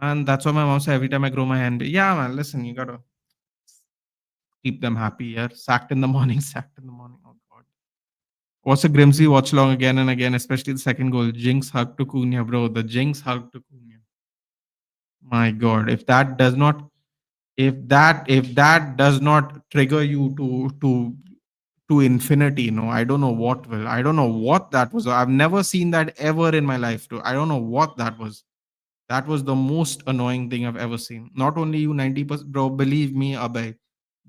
And that's why my mom said every time I grow my hand. Yeah, man. Listen, you gotta keep them happy. Yeah, sacked in the morning, sacked in the morning. Oh God. What's a Grimsby watch long again and again, especially the second goal. Jinx hug to Cunha, bro. The Jinx hug to Cunha. My God, if that does not trigger you to infinity, no, I don't know what will. I don't know what that was. I've never seen that ever in my life. Too. I don't know what that was. That was the most annoying thing I've ever seen. Not only you 90%, bro. Believe me, Abhay.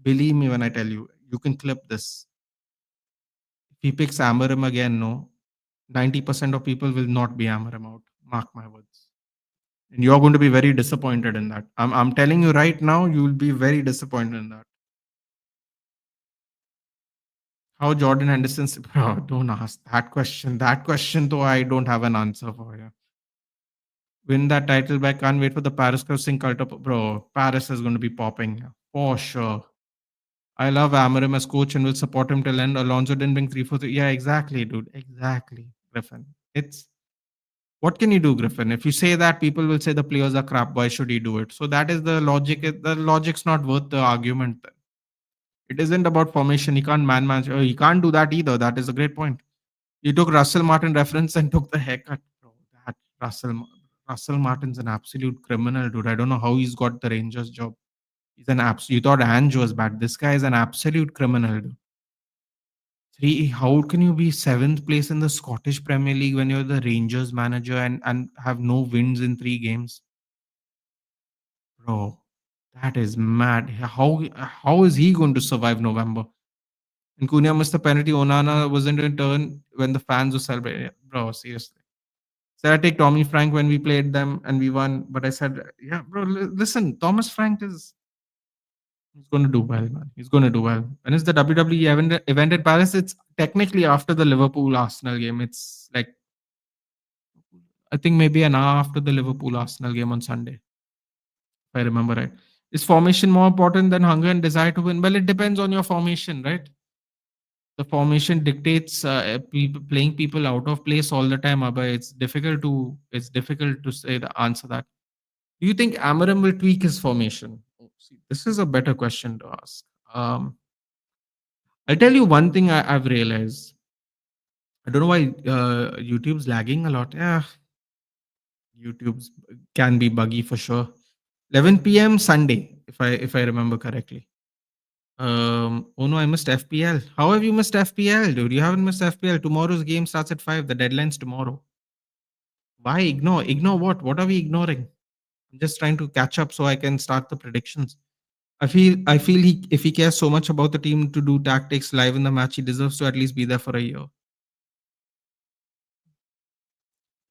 Believe me when I tell you, you can clip this. If he picks Amarim again, no. 90% of people will not be Amarim out. Mark my words. And you're going to be very disappointed in that. I'm telling you right now, you will be very disappointed in that. How Jordan Henderson's bro, don't ask that question. That question, though, I don't have an answer for you. Win that title back. Can't wait for the Paris crossing cult up. Bro, Paris is going to be popping for sure. I love Amarim as coach and will support him till end. Alonso didn't bring 3-4-3. Yeah, exactly, dude. Exactly, Griffin. It's what can you do, Griffin? If you say that, people will say the players are crap. Why should he do it? So that is the logic. The logic's not worth the argument. It isn't about formation. He can't man manage. He can't do that either. That is a great point. You took Russell Martin reference and took the haircut, bro. That Russell Martin's an absolute criminal, dude. I don't know how he's got the Rangers job. He's an abs. You thought Ange was bad. This guy is an absolute criminal, dude. Three. How can you be seventh place in the Scottish Premier League when you're the Rangers manager and have no wins in 3 games, bro? That is mad. How is he going to survive November? And Cunha missed the penalty. Onana wasn't in turn when the fans were celebrating. Bro, seriously. Said I take Tommy Frank when we played them and we won, but I said, yeah, bro, listen, Thomas Frank is he's going to do well, man. He's going to do well. When is the WWE event in Paris? It's technically after the Liverpool Arsenal game. It's like I think maybe an hour after the Liverpool Arsenal game on Sunday, if I remember right. Is formation more important than hunger and desire to win? Well, it depends on your formation, right? The formation dictates playing people out of place all the time. But it's difficult to say the answer that. Do you think Amarim will tweak his formation? Oh, see, this is a better question to ask. I'll tell you one thing I've realized. I don't know why YouTube's lagging a lot. Yeah, YouTube's can be buggy for sure. 11 p.m. Sunday, if I remember correctly. Oh no, I missed FPL. How have you missed FPL, dude? You haven't missed FPL. Tomorrow's game starts at 5. The deadline's tomorrow. Why ignore? Ignore what? What are we ignoring? I'm just trying to catch up so I can start the predictions. I feel he if he cares so much about the team to do tactics live in the match, he deserves to at least be there for a year.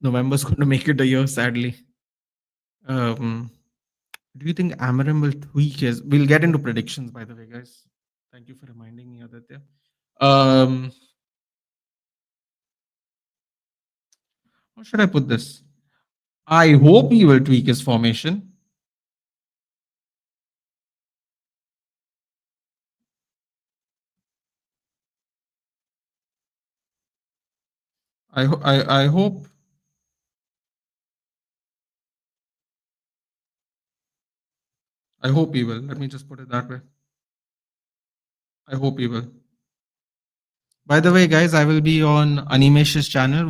November's going to make it a year, sadly. Um, do you think Amarim will tweak his? We'll get into predictions, by the way, guys. Thank you for reminding me, Aditya. Um, how should I put this? I hope he will tweak his formation. I hope he will. Let me just put it that way. I hope he will. By the way, guys, I will be on Animesh's channel.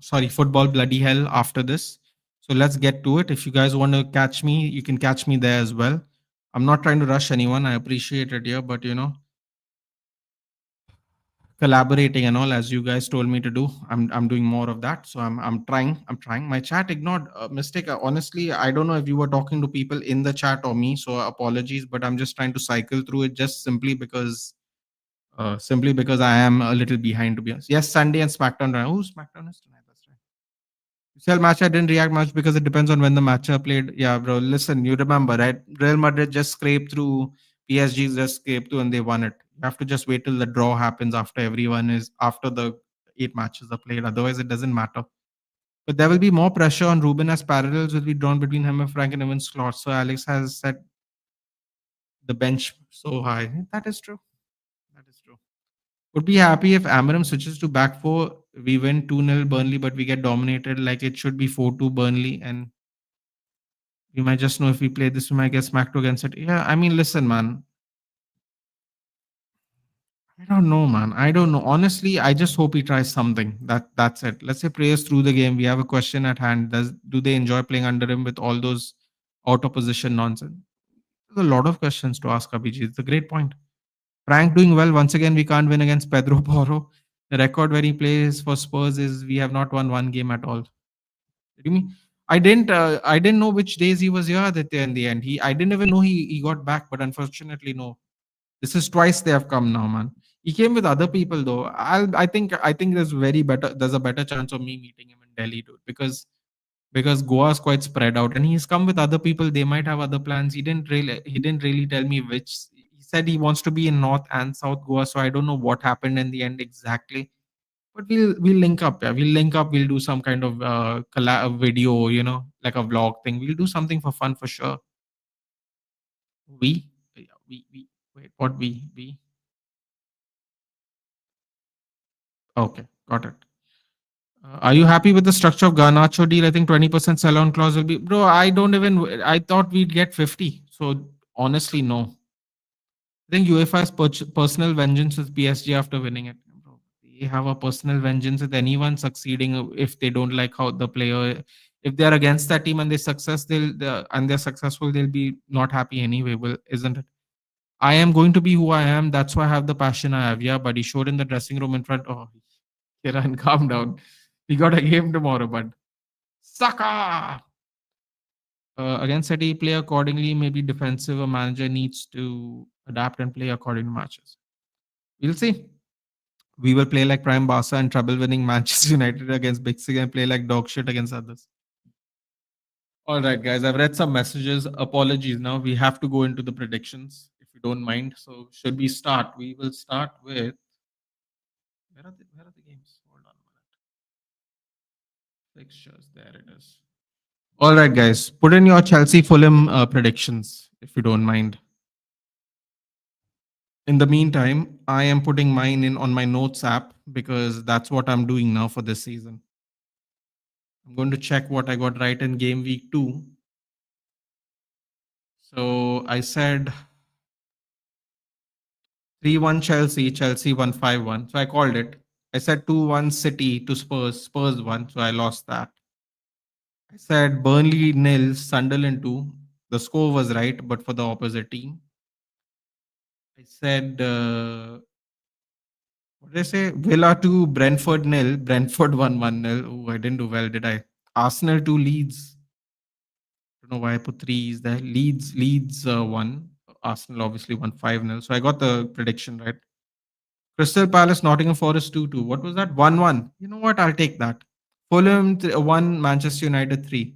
Sorry, Football Bloody Hell after this. So let's get to it. If you guys want to catch me, you can catch me there as well. I'm not trying to rush anyone. I appreciate it here, but collaborating and all, as you guys told me to do, I'm doing more of that. So I'm trying. My chat ignored mistake. Honestly, I don't know if you were talking to people in the chat or me. So apologies, but I'm just trying to cycle through it just simply because I am a little behind, to be honest. Yes, Sunday and SmackDown. Oh, SmackDown is tonight. That's right. UCL match, I didn't react much because it depends on when the match are played. Yeah, bro. Listen, you remember, right? Real Madrid just scraped through, PSG just scraped through, and they won it. You have to just wait till the draw happens after the 8 matches are played. Otherwise, it doesn't matter. But there will be more pressure on Ruben as parallels will be drawn between him and Frank and Evan's slots. So Alex has set the bench so high. That is true. That is true. Would be happy if Amarim switches to back four. We win 2-0 Burnley, but we get dominated like it should be 4-2 Burnley. And we might just know if we play this, we might get smacked against it. Yeah, I mean, listen, man. I don't know, man. I don't know. Honestly, I just hope he tries something. That's it. Let's say players through the game. We have a question at hand. Do they enjoy playing under him with all those out of position nonsense? There's a lot of questions to ask Abhijit. It's a great point. Frank doing well. Once again, we can't win against Pedro Porro. The record where he plays for Spurs is we have not won one game at all. What do you mean? I didn't know which days he was here Aditya, in the end. I didn't even know he got back, but unfortunately, no. This is twice they have come now, man. He came with other people though. I think there's a better chance of me meeting him in Delhi, dude, because Goa is quite spread out, and he's come with other people. They might have other plans. He didn't really tell me which. He said he wants to be in North and South Goa, so I don't know what happened in the end exactly. But we'll link up. Yeah, we'll link up. We'll do some kind of video, like a vlog thing. We'll do something for fun for sure. Yeah, we wait. What we? Okay, got it. Are you happy with the structure of Garnacho deal? I think 20% sell-on clause will be. Bro, I don't even. I thought we'd get 50. So honestly, no. I think UEFA has personal vengeance with PSG after winning it. Bro, they have a personal vengeance with anyone succeeding if they don't like how the player. If they're against that team and and they're successful, they'll be not happy anyway. Well, isn't it? I am going to be who I am. That's why I have the passion I have. Yeah, but he showed in the dressing room in front. Oh, Kiran, calm down. We got a game tomorrow, but Saka! Against City, play accordingly. Maybe defensive, a manager needs to adapt and play according to matches. We'll see. We will play like Prime Barca and trouble winning Manchester United against Big Six and play like dog shit against others. All right, guys. I've read some messages. Apologies. Now we have to go into the predictions, if you don't mind. So, should we start? We will start with where are the games? Hold on a minute. Fixtures. There it is. All right, guys. Put in your Chelsea Fulham predictions, if you don't mind. In the meantime, I am putting mine in on my notes app because that's what I'm doing now for this season. I'm going to check what I got right in game week 2. So I said 3-1 Chelsea, Chelsea won 5-1. So I called it. I said 2-1 City to Spurs, Spurs won. So I lost that. I said Burnley nil, Sunderland 2. The score was right, but for the opposite team. I said, what did I say? Villa 2, Brentford nil. Brentford won 1-0. Oh, I didn't do well, did I? Arsenal 2, Leeds. Don't know why I put threes there. Leeds won. Arsenal obviously won 5-0. So I got the prediction right. Crystal Palace, Nottingham Forest 2-2. What was that? 1-1. You know what? I'll take that. Fulham 1, Manchester United 3.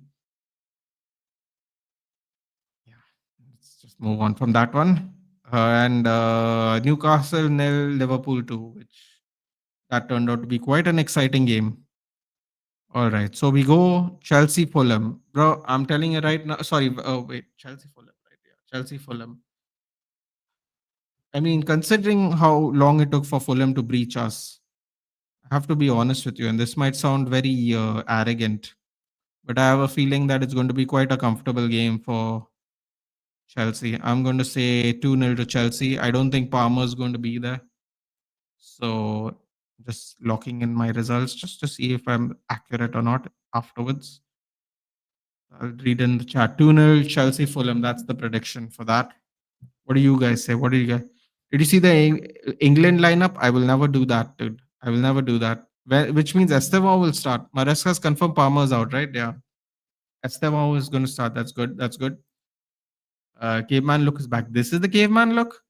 Yeah. Let's just move on from that one. And Newcastle nil, Liverpool 2, which that turned out to be quite an exciting game. All right. So we go Chelsea Fulham. Bro, I'm telling you right now. Sorry. Wait. Chelsea Fulham. Right. Yeah. Chelsea Fulham. I mean, considering how long it took for Fulham to breach us, I have to be honest with you, and this might sound very arrogant, but I have a feeling that it's going to be quite a comfortable game for Chelsea. I'm going to say 2-0 to Chelsea. I don't think Palmer's going to be there. So just locking in my results just to see if I'm accurate or not afterwards. I'll read in the chat. 2-0 Chelsea Fulham. That's the prediction for that. What do you guys say? What do you guys? Did you see the England lineup? I will never do that, dude. I will never do that. Which means Estevao will start. Maresca's confirmed Palmer's out, right? Yeah. Estevao is going to start. That's good. That's good. Caveman look is back. This is the caveman look?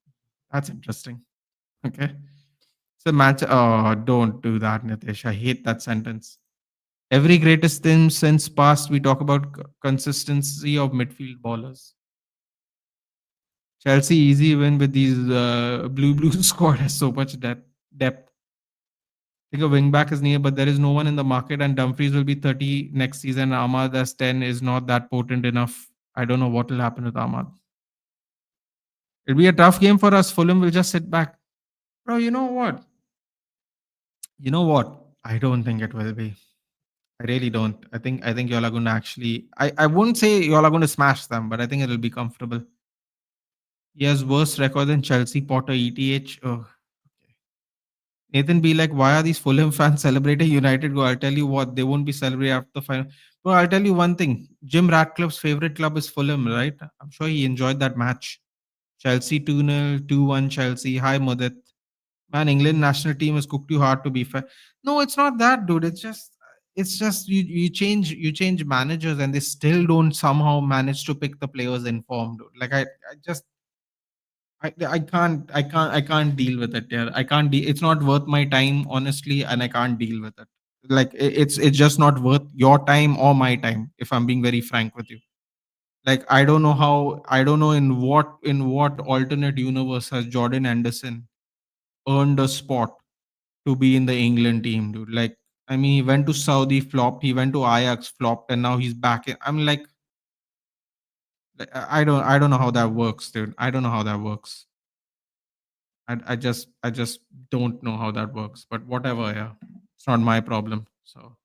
That's interesting. Okay. So match. Oh, don't do that, Nitesh. I hate that sentence. Every greatest thing since past, we talk about consistency of midfield ballers. Chelsea easy win with these blue squad has so much depth. I think a wing back is near, but there is no one in the market, and Dumfries will be 30 next season. Ahmad as 10 is not that potent enough. I don't know what will happen with Ahmad. It'll be a tough game for us. Fulham will just sit back. Bro, you know what? You know what? I don't think it will be. I really don't. I think y'all are going to actually. I wouldn't say y'all are going to smash them, but I think it'll be comfortable. He has worse record than Chelsea, Potter, ETH. Oh, Nathan be like, why are these Fulham fans celebrating United goal? I'll tell you what, they won't be celebrating after the final. Well, I'll tell you one thing. Jim Ratcliffe's favorite club is Fulham, right? I'm sure he enjoyed that match. Chelsea 2-0, 2-1 Chelsea. Hi, Mudit. Man, England national team has cooked you hard to be fair. No, it's not that, dude. It's just you change managers and they still don't somehow manage to pick the players in form, dude. Like I can't deal with it. Yeah, I can't. It's not worth my time, honestly, and I can't deal with it. Like it's just not worth your time or my time. If I'm being very frank with you, like I don't know in what alternate universe has Jordan Anderson earned a spot to be in the England team, dude. Like, I mean, he went to Saudi, flopped. He went to Ajax, flopped, and now he's back. I'm like, I don't know how that works, dude. I don't know how that works. I just don't know how that works. But whatever, yeah, it's not my problem. So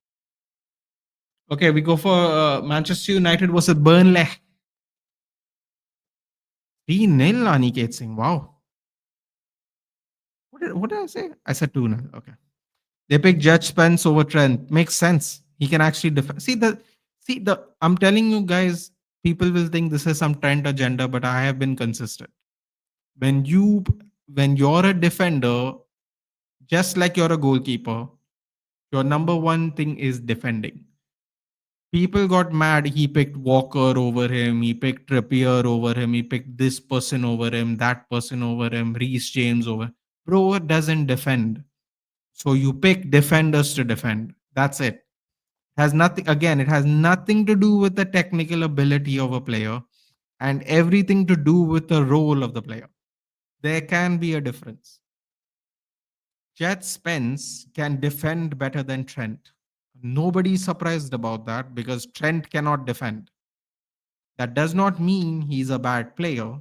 okay, we go for Manchester United versus Burnley. 3-0, Aniket Singh. Wow. What did I say? I said 2-0. Okay. They pick Judge Spence over Trent. Makes sense. He can actually defend. See the. I'm telling you guys, people will think this is some Trent agenda, but I have been consistent. When you when you're a defender, just like you're a goalkeeper, your number one thing is defending. People got mad. He picked Walker over him. He picked Trippier over him. He picked this person over him, that person over him, Reece James over. Bro doesn't defend. So you pick defenders to defend. That's it. Has nothing, again, it has nothing to do with the technical ability of a player and everything to do with the role of the player. There can be a difference. Jet Spence can defend better than Trent. Nobody's surprised about that because Trent cannot defend. That does not mean he's a bad player.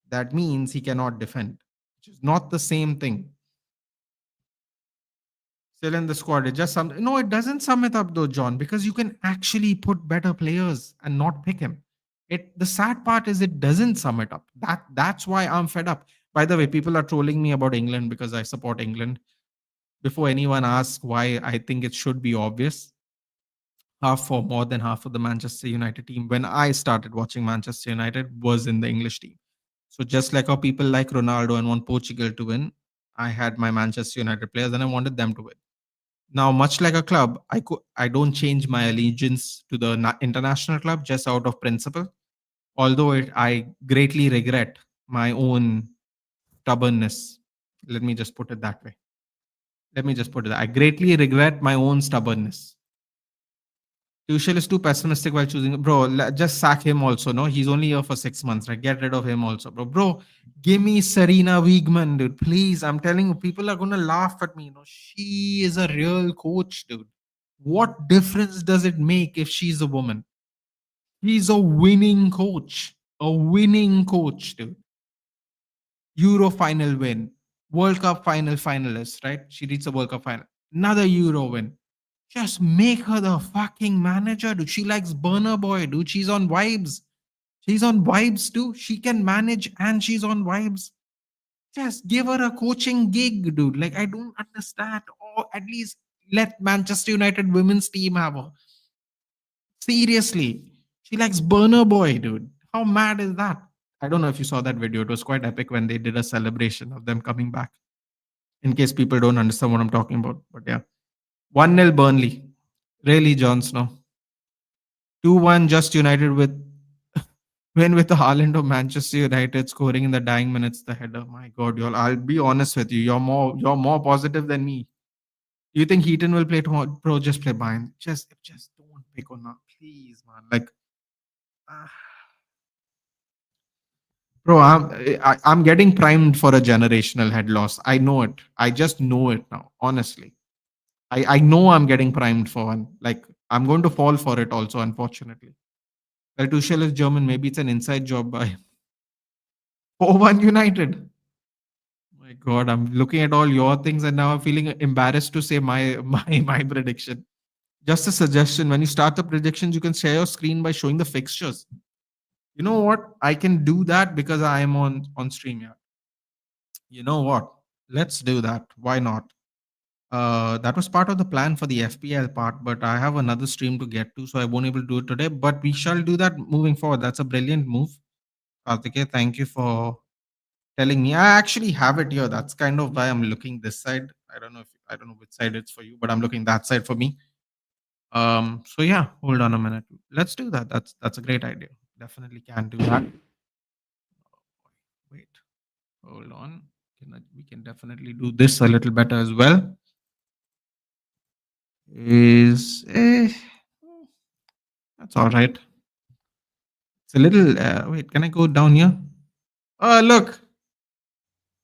That means he cannot defend, which is not the same thing. Still in the squad. It just no, it doesn't sum it up though, John, because you can actually put better players and not pick him. The sad part is it doesn't sum it up. That's why I'm fed up. By the way, people are trolling me about England because I support England. Before anyone asks why, I think it should be obvious. Half or more than half of the Manchester United team, when I started watching Manchester United, was in the English team. So just like how people like Ronaldo and want Portugal to win, I had my Manchester United players and I wanted them to win. Now, much like a club, I don't change my allegiance to the international club just out of principle. Although I greatly regret my own stubbornness. Let me just put it that way. Let me just put it. I greatly regret my own stubbornness. Tuchel is too pessimistic while choosing. Bro, just sack him also. No, he's only here for 6 months. Right, get rid of him also, bro. Bro, give me Serena Wiegman, dude. Please, I'm telling you, people are gonna laugh at me. She is a real coach, dude. What difference does it make if she's a woman? He's a winning coach. A winning coach, dude. Euro final win. World Cup final finalist, right? She reached the World Cup final. Another Euro win. Just make her the fucking manager, dude. She likes Burner Boy, dude. She's on vibes. She's on vibes too. She can manage and she's on vibes. Just give her a coaching gig, dude. Like, I don't understand. Or at least let Manchester United women's team have her. Seriously. She likes Burner Boy, dude. How mad is that? I don't know if you saw that video. It was quite epic when they did a celebration of them coming back. In case people don't understand what I'm talking about. But yeah. 1-0 Burnley. Really, Jon Snow. 2-1 just United with win with the Haaland of Manchester United scoring in the dying minutes the header. My God, y'all. I'll be honest with you. You're more positive than me. You think Heaton will play tomorrow? Bro, just play Bayern. Just don't pick on that. Please, man. Like ah, bro, I'm getting primed for a generational head loss. I know it. I just know it now. Honestly. I know I'm getting primed for one. Like I'm going to fall for it also, unfortunately. Well, Tuchel is German. Maybe it's an inside job by 4-1 United. My God, I'm looking at all your things and now I'm feeling embarrassed to say my prediction. Just a suggestion: when you start the predictions, you can share your screen by showing the fixtures. You know what? I can do that because I am on StreamYard. You know what? Let's do that. Why not? That was part of the plan for the FPL part, but I have another stream to get to, so I won't able to do it today. But we shall do that moving forward. That's a brilliant move, Karthike. Thank you for telling me. I actually have it here. That's kind of why I'm looking this side. I don't know which side it's for you, but I'm looking that side for me. So yeah, hold on a minute. Let's do that. That's a great idea. Definitely can do that. Wait. Hold on. We can definitely do this a little better as well. Is that's all right. It's a little. Wait, can I go down here? Oh, look,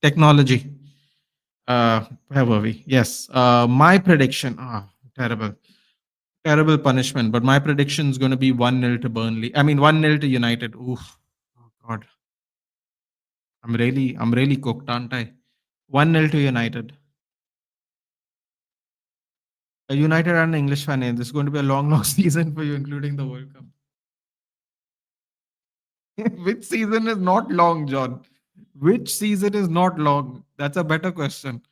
technology. Where were we? Yes. My prediction. Ah, terrible, terrible punishment. But my prediction is going to be 1-0 to Burnley. I mean, 1-0 to United. Oof. Oh God, I'm really cooked, aren't I? 1-0 to United. A United and an English fan. This is going to be a long, long season for you, including the World Cup. Which season is not long, John? Which season is not long? That's a better question.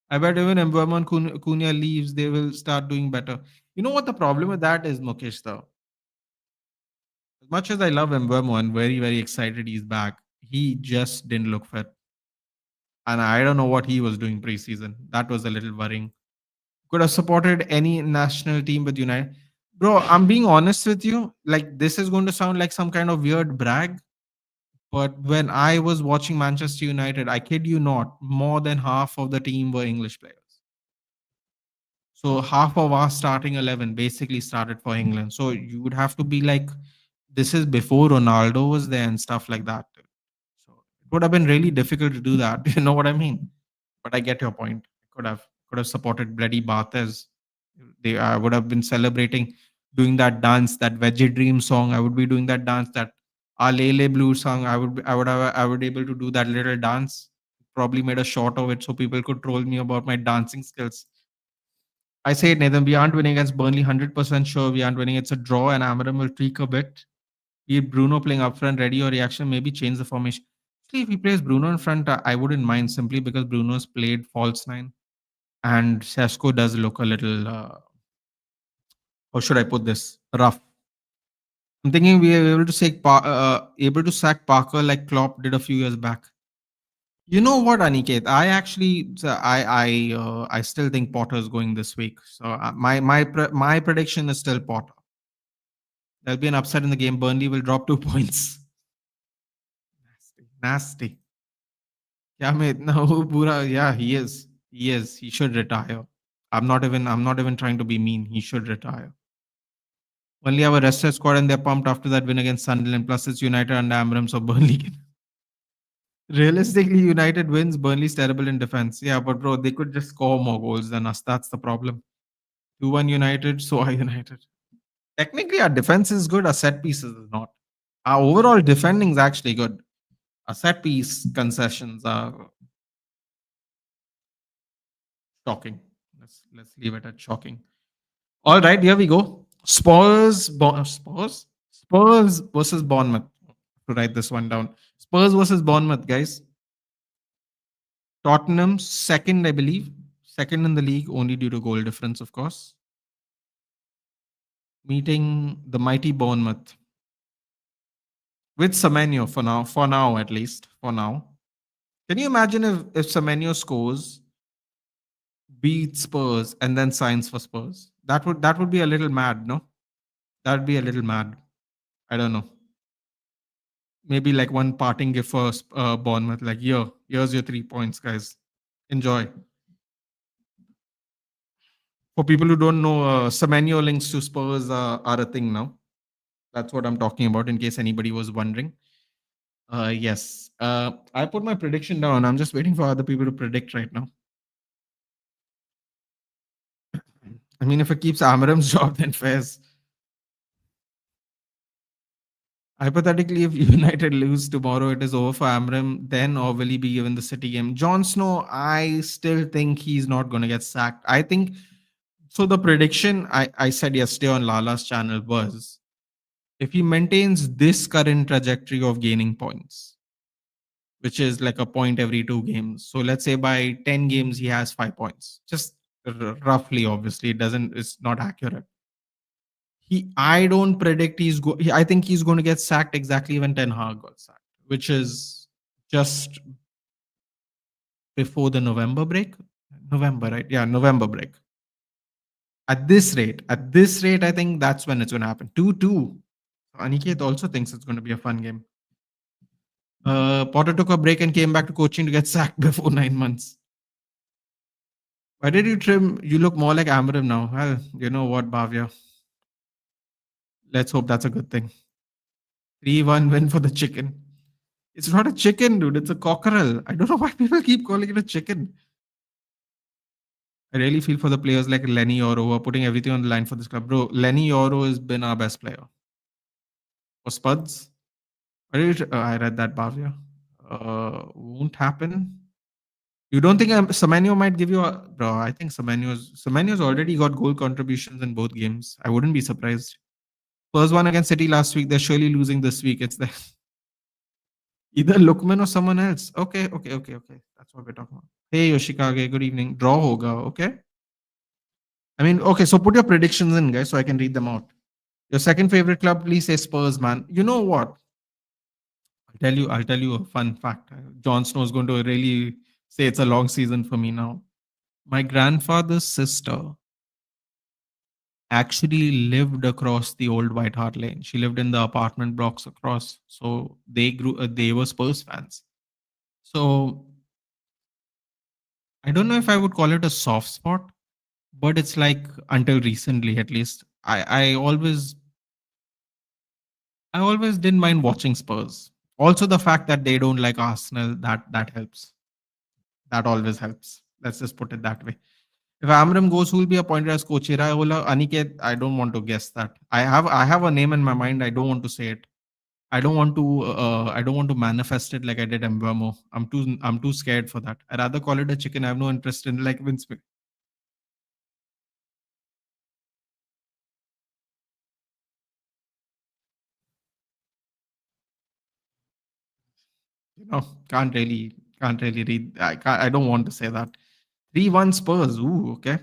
I bet even Mbeumo and Cunha leaves, they will start doing better. You know what the problem with that is, Mukesh, though? As much as I love Mbeumo and very, very excited he's back, he just didn't look fit. And I don't know what he was doing preseason. That was a little worrying. Could have supported any national team with United. Bro, I'm being honest with you. Like, this is going to sound like some kind of weird brag. But when I was watching Manchester United, I kid you not, more than half of the team were English players. So half of our starting 11 basically started for England. So you would have to be like, this is before Ronaldo was there and stuff like that. So it would have been really difficult to do that. You know what I mean? But I get your point. Could have supported bloody Barthez. They I would have been celebrating, doing that dance, that Veggie Dream song. I would be doing that dance, that Alele Blue song. I would able to do that little dance. Probably made a shot of it so people could troll me about my dancing skills. I say it, Nathan. We aren't winning against Burnley. 100% sure we aren't winning. It's a draw, and Amarim will tweak a bit. Be it Bruno playing up front, ready or reaction, maybe change the formation. Actually, if he plays Bruno in front, I wouldn't mind simply because Bruno's played false nine, and Sesko does look a little. How should I put this? Rough. I'm thinking we are able to sack Parker like Klopp did a few years back. You know what, Aniket? I still think Potter is going this week. So my prediction is still Potter. There'll be an upset in the game. Burnley will drop 2 points. Nasty, nasty. Yeah, mate. No, Bura. Yeah, he is. He is. He should retire. I'm not even trying to be mean. He should retire. Only have a rested squad and they're pumped after that win against Sunderland. Plus, it's United under Amorim, so Burnley can. Realistically, United wins. Burnley's terrible in defense. Yeah, but bro, they could just score more goals than us. That's the problem. 2-1 United, so are United. Technically, our defense is good. Our set pieces is not. Our overall defending is actually good. Our set piece concessions are shocking. Let's leave it at shocking. All right, here we go. Spurs versus Bournemouth. To write this one down. Spurs versus Bournemouth, guys. Tottenham second, I believe. Second in the league, only due to goal difference, of course. Meeting the mighty Bournemouth with Semenyo for now. For now, at least. For now. Can you imagine if Semenyo scores, beats Spurs, and then signs for Spurs? That would be a little mad, no? That would be a little mad. I don't know. Maybe like one parting gift for Bournemouth. Like, here's your 3 points, guys. Enjoy. For people who don't know, Semenyo links to Spurs are a thing now. That's what I'm talking about. In case anybody was wondering. Yes. I put my prediction down. I'm just waiting for other people to predict right now. I mean, if it keeps Amarim's job, then Fairs. Hypothetically, if United lose tomorrow, it is over for Amram, then or will he be given the City game? Jon Snow, I still think he's not going to get sacked. I think so. The prediction I said yesterday on Lala's channel was if he maintains this current trajectory of gaining points, which is like a point every 2 games. So let's say by 10 games, he has 5 points. Just roughly, obviously, it's not accurate. I don't predict I think he's going to get sacked exactly when Ten Hag got sacked, which is just before the November break. November, right? Yeah, November break. At this rate, I think that's when it's going to happen. 2-2. Aniket also thinks it's going to be a fun game. Potter took a break and came back to coaching to get sacked before 9 months. Why did you trim? You look more like Amarim now. Well, you know what, Bhavya? Let's hope that's a good thing. 3-1 win for the chicken. It's not a chicken, dude. It's a cockerel. I don't know why people keep calling it a chicken. I really feel for the players like Lenny Yoro who are putting everything on the line for this club. Bro, Lenny Yoro has been our best player. For Spuds? I read that, Bhavya. Won't happen. You don't think Semenyo might give you a bro? I think Semenyo's already got goal contributions in both games. I wouldn't be surprised. Spurs won against City last week. They're surely losing this week. It's the either Lukman or someone else. Okay. That's what we're talking about. Hey Yoshikage, good evening. Draw hoga, okay? I mean, okay, so put your predictions in, guys, so I can read them out. Your second favorite club, please say Spurs, man. You know what? I'll tell you a fun fact. Jon Snow is going to really say it's a long season for me now. My grandfather's sister actually lived across the old White Hart Lane. She lived in the apartment blocks across. So they were Spurs fans. So I don't know if I would call it a soft spot, but it's like until recently at least. I always didn't mind watching Spurs. Also the fact that they don't like Arsenal, that helps. That always helps. Let's just put it that way. If Amram goes, who will be appointed as coach? Iraola, Aniket, I don't want to guess that. I have a name in my mind. I don't want to say it. I don't want to manifest it like I did Mbamo. I'm too scared for that. I'd rather call it a chicken. I have no interest in like Vince. You know, can't really read. I don't want to say that. 3-1 Spurs. Ooh, okay.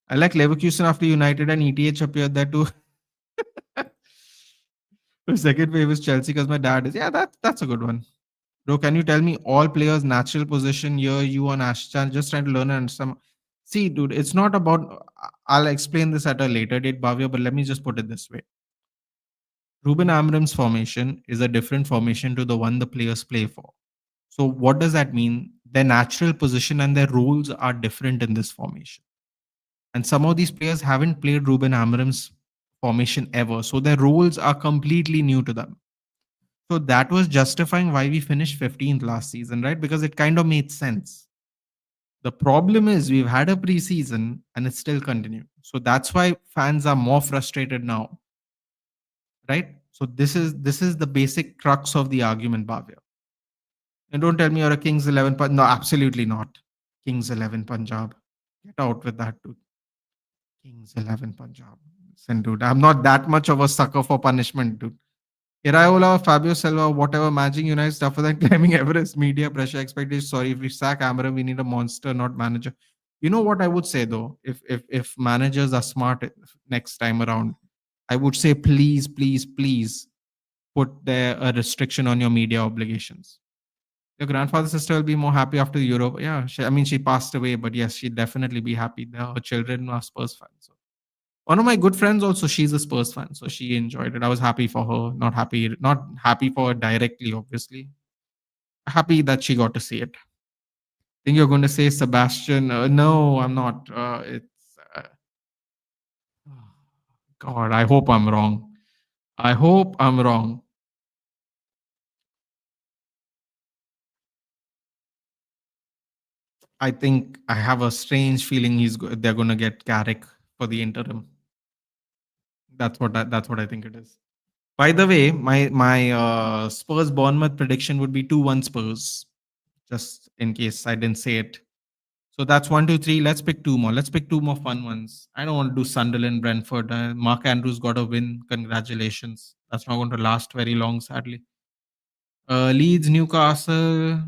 I like Leverkusen after United and ETH appeared there too. The second wave is Chelsea because my dad is. Yeah, that's a good one. Bro, can you tell me all players' natural position here? You on Ashton, just trying to learn and understand. See, dude, it's not about. I'll explain this at a later date, Bhavya, but let me just put it this way. Ruben Amorim's formation is a different formation to the one the players play for. So, what does that mean? Their natural position and their roles are different in this formation. And some of these players haven't played Ruben Amorim's formation ever. So, their roles are completely new to them. So that was justifying why we finished 15th last season, right? Because it kind of made sense. The problem is we've had a preseason and it's still continuing. So that's why fans are more frustrated now, right? So this is the basic crux of the argument, Bhavya. And don't tell me you're a Kings 11. No, absolutely not. Kings 11 Punjab. Get out with that, dude. Kings 11 Punjab. Listen, dude, I'm not that much of a sucker for punishment, dude. Iraola, Fabio Silva, whatever, managing United tougher than climbing Everest. Media pressure, expectation. Sorry, if we sack Amara, we need a monster, not manager. You know what I would say though, if managers are smart next time around, I would say please put there a restriction on your media obligations. Your grandfather's sister will be more happy after the Euro. Yeah, I mean she passed away, but yes, she'd definitely be happy. Her children are Spurs fans. So one of my good friends also, she's a Spurs fan, so she enjoyed it. I was happy for her. Not happy for her directly, obviously. Happy that she got to see it. Think you're going to say Sebastian? No, I'm not. It's God. I hope I'm wrong. I hope I'm wrong. I think I have a strange feeling they're going to get Carrick for the interim. That's what I think it is. By the way, my Spurs Bournemouth prediction would be 2-1 Spurs. Just in case I didn't say it. So that's one, two, three. Let's pick two more. Let's pick two more fun ones. I don't want to do Sunderland, Brentford. Mark Andrews got a win. Congratulations. That's not going to last very long, sadly. Leeds, Newcastle.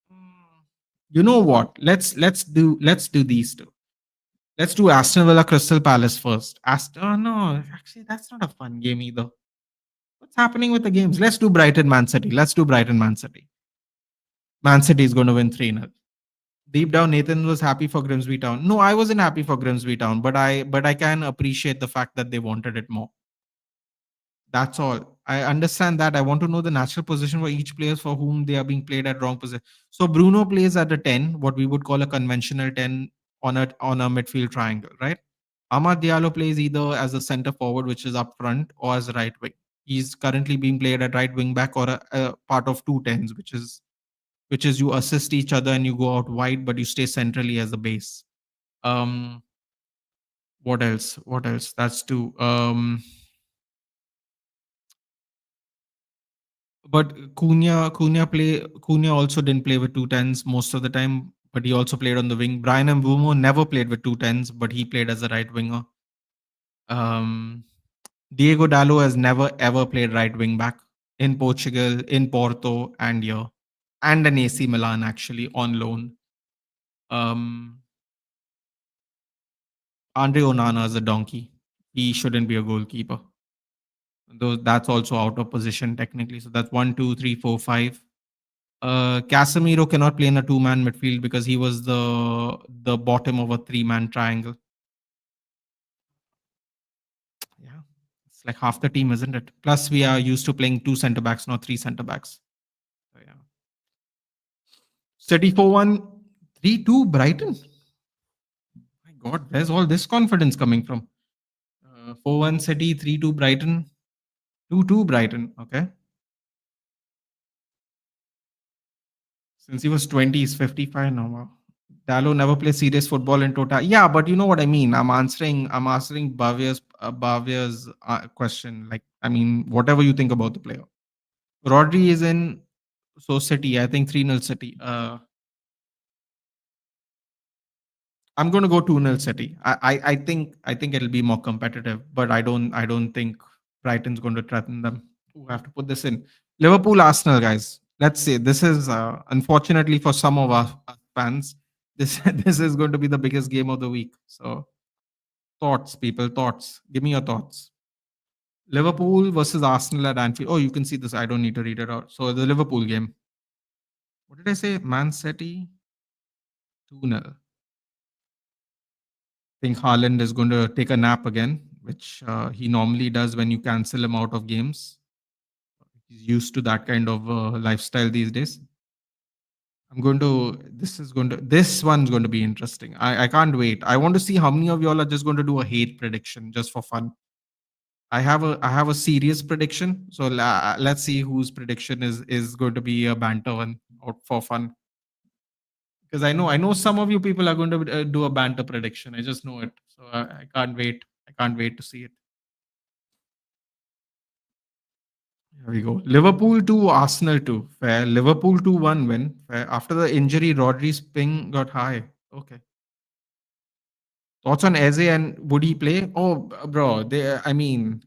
Hmm. You know what? Let's do these two. Let's do Aston Villa, Crystal Palace first. Oh no, actually that's not a fun game either. What's happening with the games? Let's do Brighton, Man City. Let's do Brighton, Man City. Man City is going to win 3-0. Deep down, Nathan was happy for Grimsby Town. No, I wasn't happy for Grimsby Town, but I can appreciate the fact that they wanted it more. That's all. I understand that. I want to know the natural position for each player for whom they are being played at wrong position. So Bruno plays at a 10, what we would call a conventional 10 on a midfield triangle, right? Amad Diallo plays either as a center forward, which is up front, or as a right wing. He's currently being played at right wing back or a part of two tens, which is you assist each other and you go out wide, but you stay centrally as a base. Um, what else? What else? That's two. But Cunha also didn't play with two tens most of the time, but he also played on the wing. Brian Mbumo never played with two tens, but he played as a right winger. Um, Diego Dallo has never ever played right wing back in Portugal, in Porto, and here, and an AC Milan actually on loan. Um, Andre Onana is a donkey. He shouldn't be a goalkeeper. Though that's also out of position technically. So that's one, two, three, four, five. Casemiro cannot play in a two-man midfield because he was the bottom of a three-man triangle. Yeah, it's like half the team, isn't it? Plus, we are used to playing two centre backs, not three centre backs. So, yeah. City 4-1, 3-2 Brighton. My God, where's all this confidence coming from? 4-1 City, 3-2 Brighton, 2-2 Brighton. Okay. Since he was 20, he's 55 now. Wow. Dallo never played serious football in total. Yeah, but you know what I mean. I'm answering Bavier's question. Like, I mean, whatever you think about the player. Rodri is in City. I think 3-0 City. I'm going to go 2-0 City. I think it'll be more competitive, but I don't think Brighton's going to threaten them. Ooh, I have to put this in. Liverpool Arsenal, guys. Let's see. This is unfortunately for some of our fans. This this is going to be the biggest game of the week. So thoughts, people, thoughts. Give me your thoughts. Liverpool versus Arsenal at Anfield. Oh, you can see this. I don't need to read it out. So the Liverpool game. What did I say? Man City 2-0. Think Haaland is going to take a nap again, which he normally does when you cancel him out of games. He's used to that kind of lifestyle these days. I'm going to. This one's going to be interesting. I can't wait. I want to see how many of y'all are just going to do a hate prediction just for fun. I have a serious prediction. So let's see whose prediction is going to be a banter one out for fun. Because I know some of you people are going to do a banter prediction. I just know it. So I can't wait. I can't wait to see it. Here we go. Liverpool 2, Arsenal 2. Fair. Liverpool 2-1 win. Fair. After the injury, Rodri's ping got high. Okay. Thoughts on Eze and would he play? Oh, bro. I mean,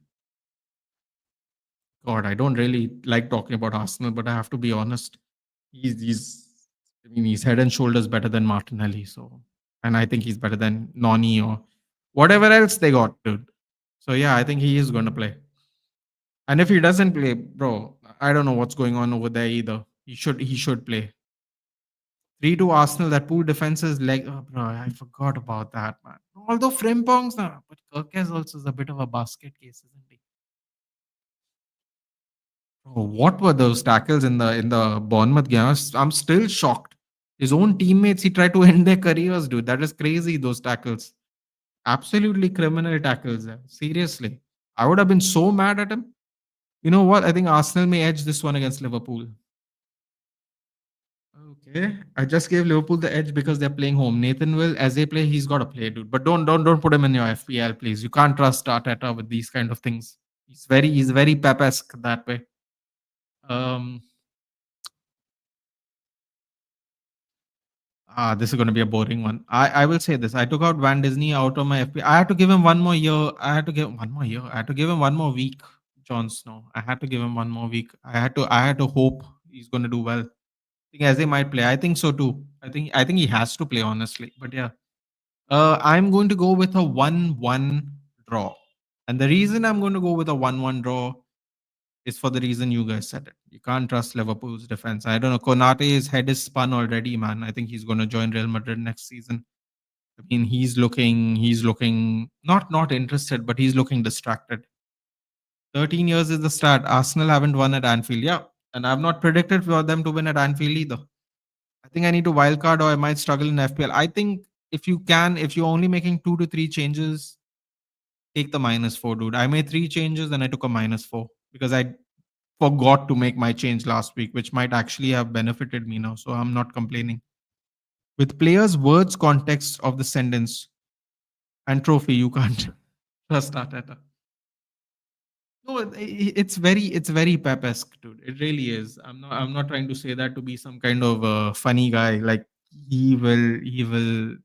God, I don't really like talking about Arsenal, but I have to be honest. He's head and shoulders better than Martinelli. So, and I think he's better than Noni or whatever else they got, dude. So yeah, I think he is going to play. And if he doesn't play, bro, I don't know what's going on over there either. He should play. 3-2 Arsenal. That poor defense is like, oh, bro, I forgot about that, man. Although Frimpong's not, but Kirkes also is a bit of a basket case, isn't he? Oh, what were those tackles in the Bournemouth game? I'm still shocked. His own teammates, he tried to end their careers, dude. That is crazy. Those tackles, absolutely criminal tackles. Seriously, I would have been so mad at him. You know what? I think Arsenal may edge this one against Liverpool. Okay, I just gave Liverpool the edge because they're playing home. Nathan will, as they play, he's got to play, dude. But don't put him in your FPL, please. You can't trust Arteta with these kind of things. He's very Pep-esque that way. Um, this is going to be a boring one. I will say this. I took out Van Disney out of my FP. I had to give him one more year. I had to give him one more year. I had to give him one more week. Jon Snow. I had to give him one more week. I had to hope he's going to do well. I think as they might play. I think so too. I think he has to play honestly. But yeah. I'm going to go with a 1-1 draw. And the reason I'm going to go with a 1-1 draw is for the reason you guys said it. You can't trust Liverpool's defense. I don't know. Konate's head is spun already, man. I think he's going to join Real Madrid next season. I mean, he's looking not interested, but he's looking distracted. 13 years is the start. Arsenal haven't won at Anfield. Yeah. And I've not predicted for them to win at Anfield either. I think I need to wildcard or I might struggle in FPL. I think if you're only making 2 to 3 changes, take the -4, dude. I made 3 changes and I took a -4 because I forgot to make my change last week, which might actually have benefited me now. So I'm not complaining. With players' words, context of the sentence and trophy, you can't trust Arteta. No, it's very Pep-esque, dude. It really is. I'm not trying to say that to be some kind of funny guy. Like he will he will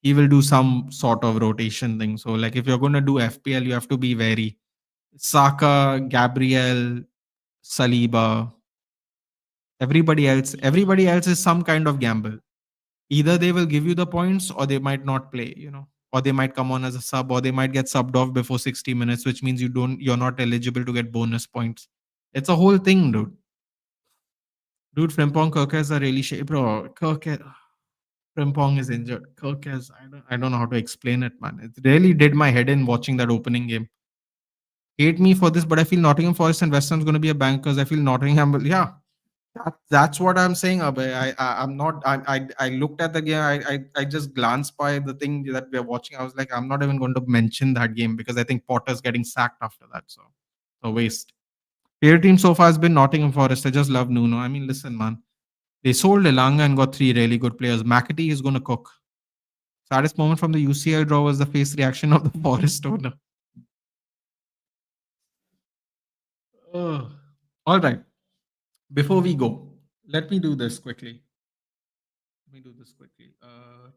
he will do some sort of rotation thing. So like if you're gonna do FPL, you have to be wary. Saka, Gabriel, Saliba, everybody else is some kind of gamble. Either they will give you the points or they might not play. Or they might come on as a sub or they might get subbed off before 60 minutes, which means you're not eligible to get bonus points. It's a whole thing, dude. Dude, Frimpong Kirkes are really bro. Frimpong is injured. Kirkes, I don't know how to explain it, man. It really did my head in watching that opening game. Hate me for this, but I feel Nottingham Forest and West Ham's going to be a bang because I feel Nottingham will. Yeah, that's what I'm saying, Abhay. I'm not. I looked at the game. I just glanced by the thing that we're watching. I was like, I'm not even going to mention that game because I think Potter's getting sacked after that. So, a waste. Favorite team so far has been Nottingham Forest. I just love Nuno. I mean, listen, man. They sold Elanga and got 3 really good players. McAtee is going to cook. Saddest moment from the UCL draw was the face reaction of the Forest owner. Ugh. All right. Before we go, let me do this quickly.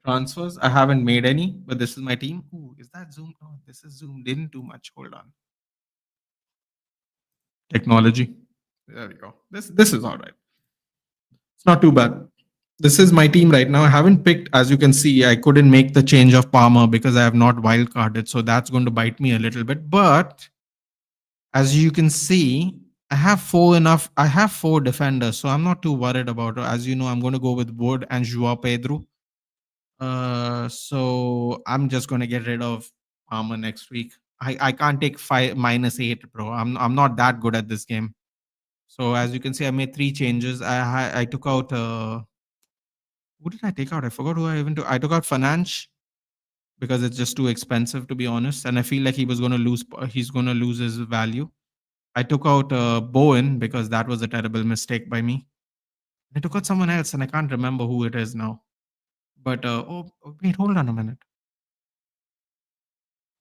Transfers. I haven't made any, but this is my team. Ooh, is that zoomed? Oh, this is zoomed in too much. Hold on. Technology. There we go. This is all right. It's not too bad. This is my team right now. I haven't picked, as you can see, I couldn't make the change of Palmer because I have not wildcarded. So that's going to bite me a little bit. But as you can see, I have four defenders, so I'm not too worried about it. As you know, I'm going to go with Wood and Joao Pedro. So I'm just going to get rid of Palmer next week. I can't take five -8, bro. I'm not that good at this game. So as you can see, I made 3 changes. I took out who did I take out? I forgot who I even took. I took out Financh because it's just too expensive to be honest, and I feel like he was going to lose. He's going to lose his value. I took out Bowen because that was a terrible mistake by me. I took out someone else, and I can't remember who it is now. But wait, hold on a minute.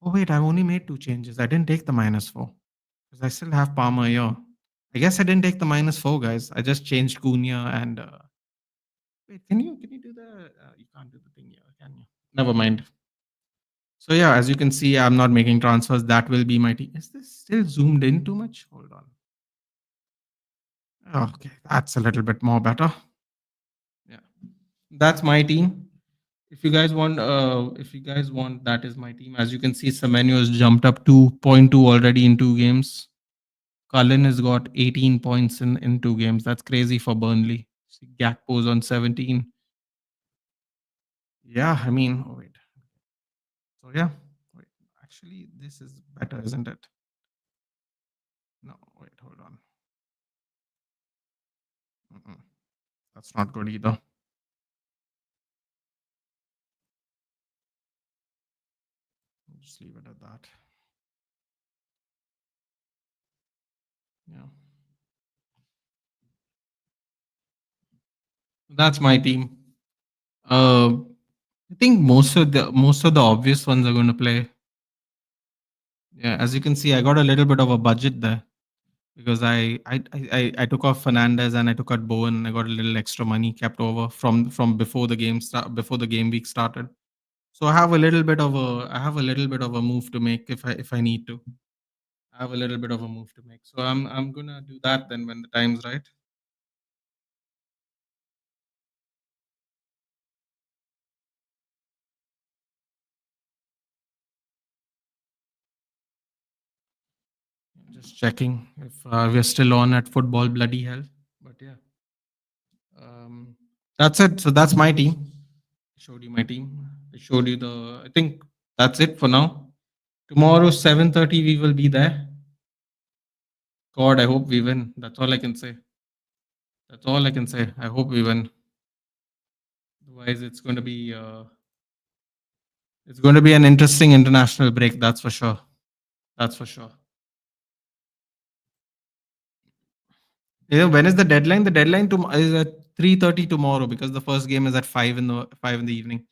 Oh wait, I've only made 2 changes. I didn't take the -4 because I still have Palmer here. I guess I didn't take the -4, guys. I just changed Cunha and wait. Can you do the? You can't do the thing here, can you? Never mind. So yeah, as you can see, I'm not making transfers. That will be my team. Is this still zoomed in too much? Hold on. Okay, that's a little bit more better. Yeah, that's my team. If you guys want, that is my team. As you can see, Semenyo has jumped up 2.2 already in 2 games. Cullen has got 18 points in 2 games. That's crazy for Burnley. See, Gakpo's on 17. Yeah, I mean, oh, wait. So yeah, wait. Actually, this is better, isn't it? No, wait, hold on. Mm-mm. That's not good either. Just leave it at that. Yeah, that's my team. I think most of the obvious ones are going to play. Yeah, as you can see, I got a little bit of a budget there because I took off Fernandez and I took out Bowen. I got a little extra money kept over from before the game week started. So I have a little bit of a move to make if I need to. I have a little bit of a move to make. So I'm gonna do that then when the time's right. Just checking if we're still on at football bloody hell. But yeah, um, that's it. So that's my team. I showed you my team. I showed you the. I think that's it for now. Tomorrow 7:30 we will be there. God, I hope we win. That's all I can say. That's all I can say. I hope we win. Otherwise, it's going to be an interesting international break. That's for sure. That's for sure. When is the deadline? The deadline is at 3:30 tomorrow because the first game is at 5 in the evening.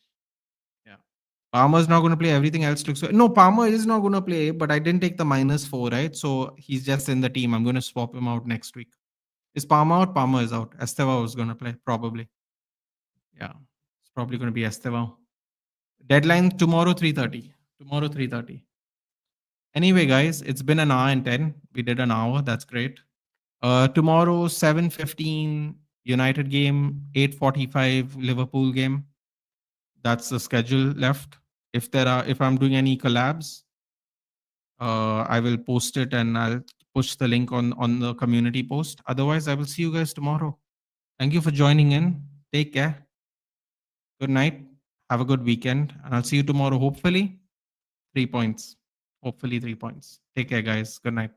Yeah. Palmer's not going to play. Everything else looks no. Palmer is not going to play, but I didn't take the -4, right? So he's just in the team. I'm going to swap him out next week. Is Palmer out? Palmer is out. Esteva was going to play probably. Yeah, it's probably going to be Esteva. Deadline tomorrow 3:30. Tomorrow 3:30. Anyway, guys, it's been an hour and 10. We did an hour. That's great. Tomorrow 7:15 United game, 8:45 Liverpool game. That's the schedule left. If I'm doing any collabs, I will post it and I'll push the link on the community post. Otherwise, I will see you guys tomorrow. Thank you for joining in. Take care. Good night. Have a good weekend, and I'll see you tomorrow. Hopefully, 3 points. Hopefully, 3 points. Take care, guys. Good night.